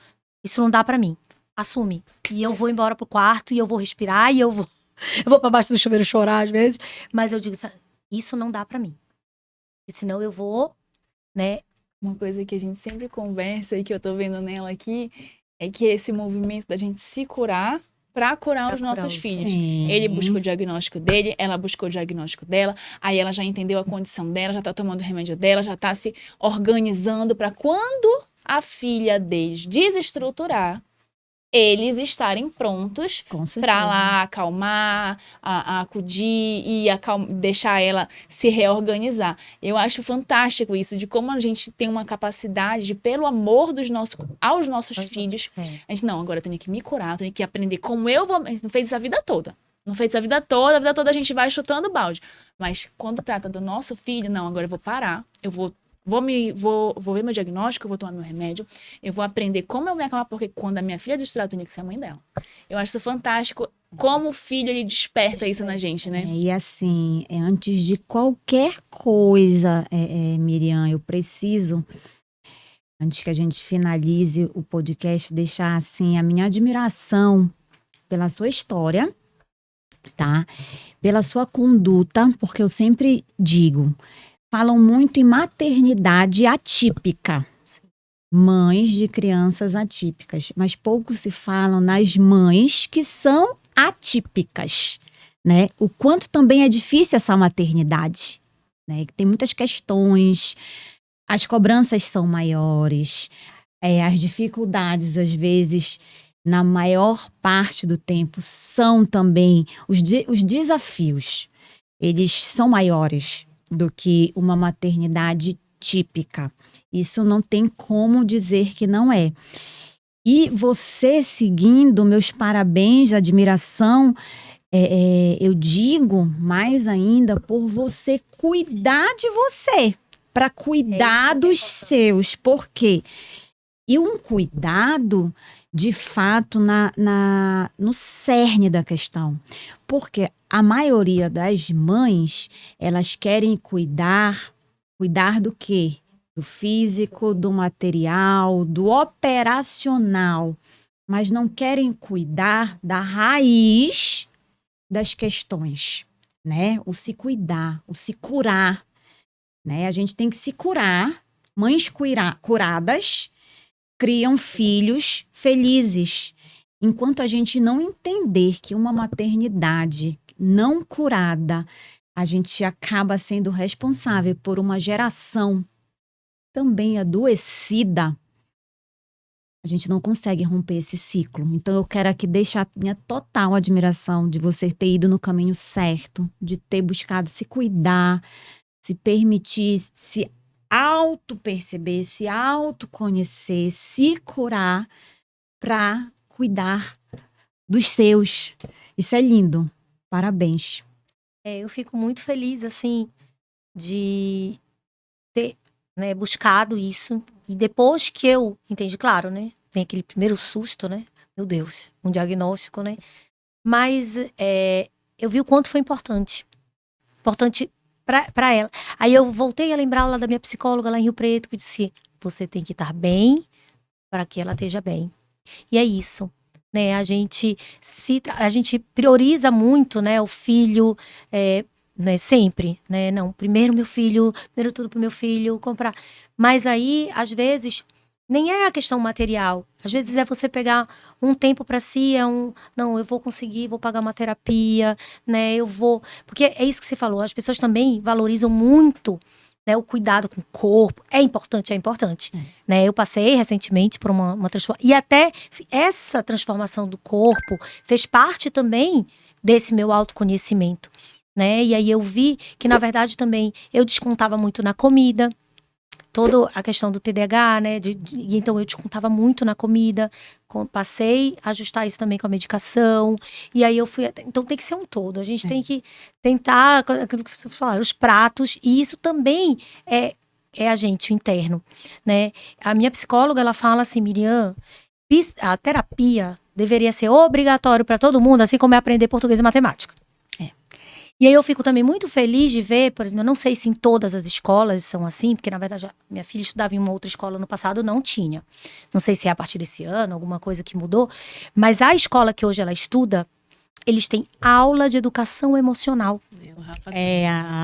isso não dá para mim. Assume. E eu vou embora pro quarto e eu vou respirar e eu vou para baixo do chuveiro chorar às vezes, mas eu digo, isso não dá para mim. E senão eu vou, né? Uma coisa que a gente sempre conversa e que eu tô vendo nela aqui é que esse movimento da gente se curar para curar os nossos filhos. Sim. Ele buscou o diagnóstico dele, ela buscou o diagnóstico dela, aí ela já entendeu a condição dela, já tá tomando o remédio dela, já tá se organizando para quando a filha deles desestruturar, eles estarem prontos Com certeza. para lá acalmar, acudir e deixar ela se reorganizar. Eu acho fantástico isso, de como a gente tem uma capacidade de, pelo amor aos nossos filhos, a gente, não, agora eu tenho que me curar, eu tenho que aprender como eu vou... A gente não fez isso a vida toda. Não fez isso a vida toda a gente vai chutando balde. Mas quando trata do nosso filho, não, agora eu vou parar, eu vou ver meu diagnóstico, eu vou tomar meu remédio, eu vou aprender como eu me acalmar, porque quando a minha filha destruir, eu tenho que ser a mãe dela. Eu acho isso fantástico, como o filho, ele desperta isso na gente, né? E assim, antes de qualquer coisa, Miriam, eu preciso, antes que a gente finalize o podcast, deixar assim a minha admiração pela sua história, tá? Pela sua conduta, porque eu sempre digo, falam muito em maternidade atípica. Mães de crianças atípicas, mas pouco se falam nas mães que são atípicas, né? O quanto também é difícil essa maternidade, né? Tem muitas questões, as cobranças são maiores, as dificuldades, às vezes, na maior parte do tempo, são também os desafios, eles são maiores do que uma maternidade típica. Isso não tem como dizer que não é. E você seguindo, meus parabéns, admiração, eu digo mais ainda por você cuidar de você, para cuidar dos seus. Por quê? E um cuidado, de fato, no cerne da questão. Porque a maioria das mães, elas querem cuidar do quê? Do físico, do material, do operacional. Mas não querem cuidar da raiz das questões, né? O se cuidar, o se curar, né? A gente tem que se curar. Mães curadas criam filhos felizes. Enquanto a gente não entender que uma maternidade não curada, a gente acaba sendo responsável por uma geração também adoecida, a gente não consegue romper esse ciclo. Então eu quero aqui deixar minha total admiração de você ter ido no caminho certo, de ter buscado se cuidar, se permitir, se auto-perceber, se autoconhecer, se curar para cuidar dos seus. Isso é lindo. Parabéns. Eu fico muito feliz, assim, de ter, né, buscado isso. E depois que eu entendi, claro, né? Vem aquele primeiro susto, né? Meu Deus, um diagnóstico, né? Mas eu vi o quanto foi importante. Importante pra ela. Aí eu voltei a lembrar lá da minha psicóloga lá em Rio Preto, que disse, você tem que estar bem para que ela esteja bem. E é isso. Né, a gente prioriza muito, né, o filho, né, sempre, né, não, primeiro meu filho, primeiro tudo pro meu filho, comprar. Mas aí, às vezes, nem é a questão material. Às vezes é você pegar um tempo para si, não, eu vou conseguir, vou pagar uma terapia, né, eu vou... Porque é isso que você falou, as pessoas também valorizam muito, né, o cuidado com o corpo. É importante. Né? Eu passei recentemente por uma transformação. E até essa transformação do corpo fez parte também desse meu autoconhecimento. Né? E aí eu vi que, na verdade, também eu descontava muito na comida. Toda a questão do TDAH, né? Então eu descontava muito na comida. Passei a ajustar isso também com a medicação. E aí eu fui... Então tem que ser um todo. A gente tem que tentar... Aquilo que você falou, os pratos. E isso também é a gente, o interno, né? A minha psicóloga, ela fala assim, Miriam, a terapia deveria ser obrigatório para todo mundo, assim como é aprender português e matemática. E aí eu fico também muito feliz de ver, por exemplo, eu não sei se em todas as escolas são assim, porque na verdade minha filha estudava em uma outra escola no passado, não tinha. Não sei se é a partir desse ano, alguma coisa que mudou. Mas a escola que hoje ela estuda, eles têm aula de educação emocional. O Rafa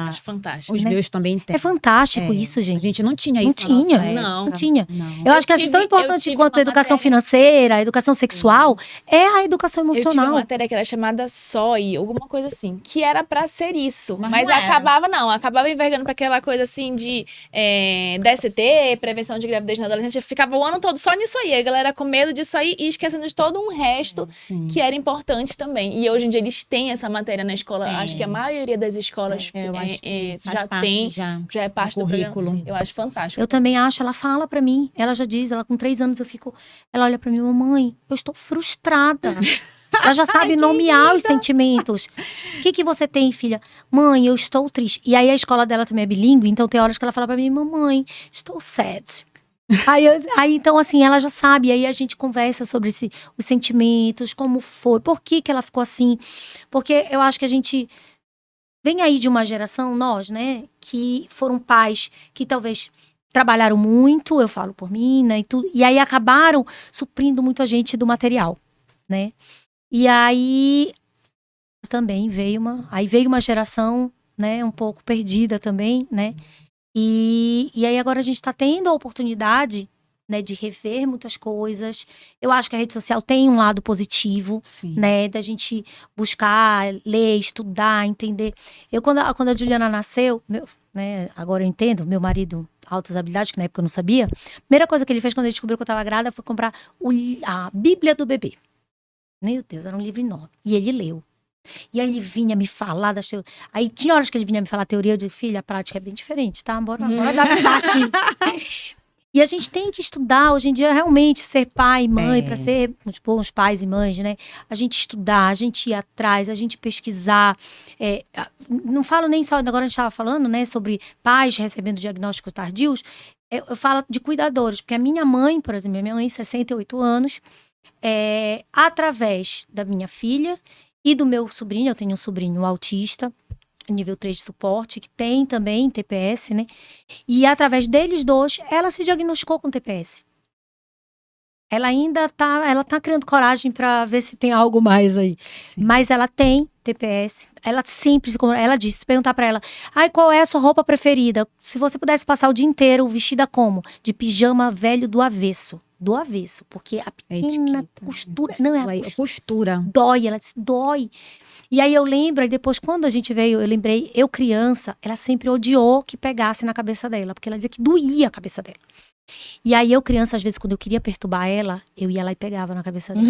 Acho fantástico. Os meus também têm. É fantástico isso, gente. A gente não tinha isso. Não tinha. Não. Não tinha. Não. Eu acho que assim, tão importante quanto a educação financeira, a educação sexual, é a educação Eu tive emocional. uma matéria que era chamada SOI, alguma coisa assim, que era pra ser isso. Mas não era. acabava envergando pra aquela coisa assim de DST, prevenção de gravidez na adolescência. Ficava o ano todo só nisso aí. A galera com medo disso aí e esquecendo de todo um resto que era importante também. E hoje em dia eles têm essa matéria na escola. Acho que a maioria das escolas já tem, já é parte do currículo. Eu acho fantástico. Eu também acho, ela fala pra mim, ela já diz, ela com 3 anos ela olha pra mim, mamãe, eu estou frustrada. Ela já sabe nomear os sentimentos. O que você tem, filha? Mãe, eu estou triste. E aí a escola dela também é bilíngue, então tem horas que ela fala pra mim, mamãe, estou sad. Aí então assim, ela já sabe, aí a gente conversa sobre os sentimentos, como foi, por que ela ficou assim. Porque eu acho que a gente vem aí de uma geração, nós, né, que foram pais que talvez trabalharam muito, eu falo por mim, né, e aí acabaram suprindo muito a gente do material, né. E aí também veio uma geração, né, um pouco perdida também, né. E aí agora a gente tá tendo a oportunidade, né, de rever muitas coisas. Eu acho que a rede social tem um lado positivo, né, da gente buscar, ler, estudar, entender. Quando a Juliana nasceu, né, agora eu entendo, meu marido, altas habilidades, que na época eu não sabia. A primeira coisa que ele fez quando ele descobriu que eu tava grávida foi comprar a Bíblia do bebê. Meu Deus, era um livro enorme. E ele leu. E aí ele vinha me falar das teorias. Aí tinha horas que ele vinha me falar a teoria, eu disse, filha, a prática é bem diferente, tá? Bora adaptar aqui. E a gente tem que estudar, hoje em dia, realmente, ser pai e mãe, para ser bons pais e mães, né? A gente estudar, a gente ir atrás, a gente pesquisar. Não falo nem só, agora a gente estava falando, né, sobre pais recebendo diagnósticos tardios. Eu falo de cuidadores, porque a minha mãe, por exemplo, minha mãe, 68 anos, através da minha filha e do meu sobrinho, eu tenho um sobrinho autista, nível 3 de suporte, que tem também TPS, né? E através deles dois, ela se diagnosticou com TPS. Ela ainda tá criando coragem para ver se tem algo mais aí. Sim. Mas ela tem TPS. Ela sempre, ela disse, se perguntar para ela, qual é a sua roupa preferida? Se você pudesse passar o dia inteiro vestida como? De pijama velho do avesso. do avesso, porque a É pequena etiqueta. costura, não é a Aí, costura, costura. dói, ela disse, dói. E aí eu lembro, aí depois quando a gente veio, eu lembrei, eu criança, ela sempre odiou que pegasse na cabeça dela, porque ela dizia que doía a cabeça dela. E aí eu criança, às vezes, quando eu queria perturbar ela, eu ia lá e pegava na cabeça dela.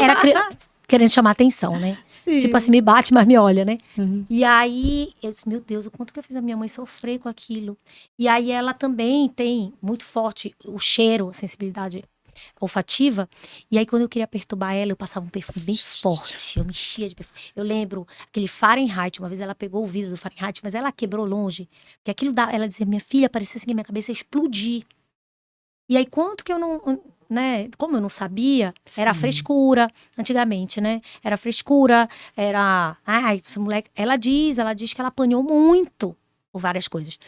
Era querendo chamar atenção, né? Sim. Tipo assim, me bate, mas me olha, né? Uhum. E aí, eu disse, meu Deus, o quanto que eu fiz a minha mãe sofrer com aquilo. E aí, ela também tem muito forte o cheiro, a sensibilidade olfativa. E aí, quando eu queria perturbar ela, eu passava um perfume bem forte. Eu me enchia de perfume. Eu lembro aquele Fahrenheit, uma vez ela pegou o vidro do Fahrenheit, mas ela quebrou longe. Porque aquilo, ela dizia, minha filha, parecia assim que a minha cabeça ia explodir. E aí, quanto que eu não... né? Como eu não sabia, era Sim. frescura, antigamente, né? Era frescura, era... Ai, esse moleque... Ela diz que ela apanhou muito por várias coisas.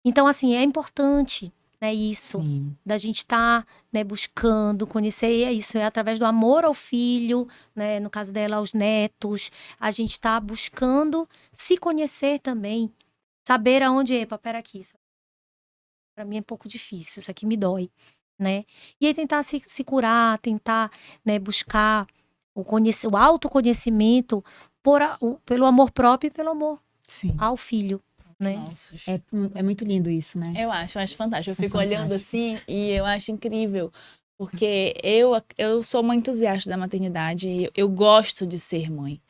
Então, assim, é importante, né, isso, Sim. da gente estar, né, buscando, conhecer, e é isso, é através do amor ao filho, né, no caso dela, aos netos, a gente está buscando se conhecer também, saber aonde, epa, pera aqui, isso para mim é um pouco difícil, isso aqui me dói, né? E aí tentar se curar, tentar, né, buscar o autoconhecimento pelo amor próprio e pelo amor Sim. ao filho, né? Nossa, É muito lindo isso, né? eu acho fantástico. Eu fico fantástico. olhando assim e eu acho incrível. Porque eu sou uma entusiasta da maternidade e eu gosto de ser mãe.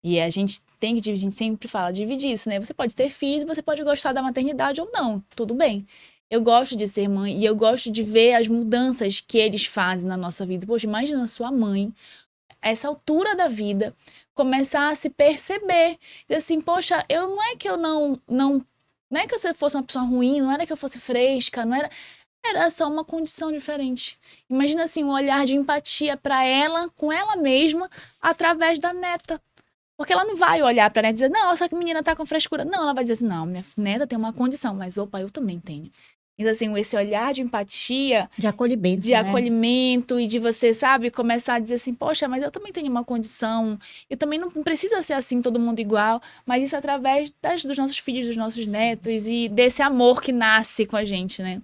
E a gente tem que dividir, a gente sempre fala, dividir isso, né? Você pode ter filhos, você pode gostar da maternidade ou não, tudo bem. Eu gosto de ser mãe e eu gosto de ver as mudanças que eles fazem na nossa vida. Poxa, imagina a sua mãe, a essa altura da vida, começar a se perceber. Dizer assim, poxa, não é que eu não é que eu fosse uma pessoa ruim, não era que eu fosse fresca, não era... Era só uma condição diferente. Imagina assim, um olhar de empatia para ela, com ela mesma, através da neta. Porque ela não vai olhar pra neta e dizer, não, essa menina tá com frescura. Não, ela vai dizer assim, não, minha neta tem uma condição, mas opa, eu também tenho. Então, assim, esse olhar de empatia, De acolhimento, de né? acolhimento e de você, sabe, começar a dizer assim, poxa, mas eu também tenho uma condição, eu também não precisa ser assim, todo mundo igual, mas isso através dos nossos filhos, dos nossos netos e desse amor que nasce com a gente, né?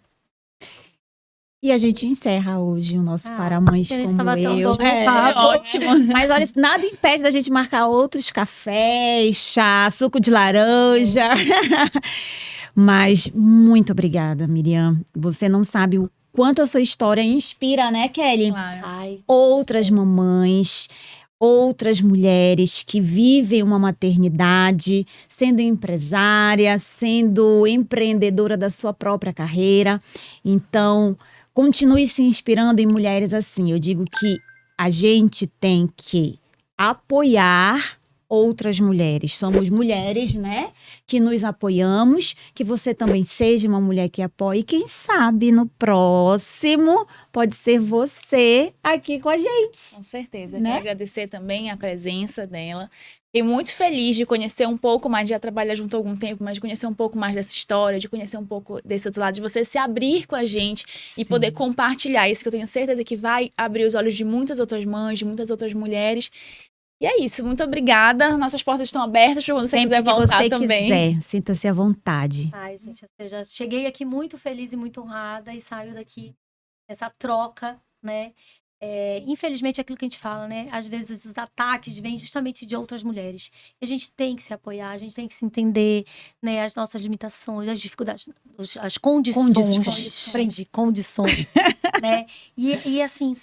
E a gente encerra hoje o nosso Ah, Para Mães a gente Como tava tão Eu. bom, É papo. ótimo. Mas olha, nada impede da gente marcar outros cafés, chá, suco de laranja. Mas muito obrigada, Miriam. Você não sabe o quanto a sua história inspira, né, Kelly? Claro. Ai, Outras mamães, outras mulheres que vivem uma maternidade, sendo empresária, sendo empreendedora da sua própria carreira. Então, continue se inspirando em mulheres assim. Eu digo que a gente tem que apoiar outras mulheres. Somos mulheres, né? Que nos apoiamos, que você também seja uma mulher que apoie. E quem sabe no próximo pode ser você aqui com a gente. Com certeza. Né? Quero agradecer também a presença dela. Fiquei muito feliz de conhecer um pouco mais, já trabalhar junto há algum tempo, mas de conhecer um pouco mais dessa história, de conhecer um pouco desse outro lado, de você se abrir com a gente e poder compartilhar isso, que eu tenho certeza que vai abrir os olhos de muitas outras mães, de muitas outras mulheres. E é isso, muito obrigada. Nossas portas estão abertas para quando você Sempre quiser que voltar você também. quiser, sinta-se à vontade. ai, gente, eu já cheguei aqui muito feliz e muito honrada e saio daqui nessa troca, né? Infelizmente, é aquilo que a gente fala, né? Às vezes os ataques vêm justamente de outras mulheres. E a gente tem que se apoiar, a gente tem que se entender, né? As nossas limitações, as dificuldades, as condições. Aprendi, condições, né? E assim,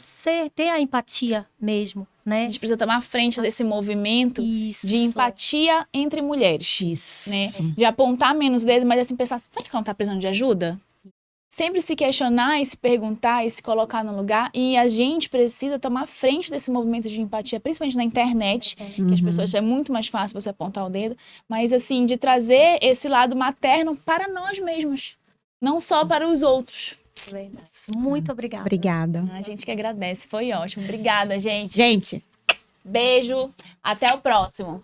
ter a empatia mesmo, A né? gente precisa tomar frente desse movimento Isso. de empatia entre mulheres. Isso. Né? De apontar menos o dedo, mas assim, pensar, será que ela não tá precisando de ajuda? Sempre se questionar e se perguntar e se colocar no lugar. E a gente precisa tomar frente desse movimento de empatia, principalmente na internet, que as pessoas é muito mais fácil você apontar o dedo. Mas assim, de trazer esse lado materno para nós mesmos, não só para os outros. Muito obrigada. Obrigada. A gente que agradece, foi ótimo. Obrigada, gente. Gente, Beijo, até o próximo.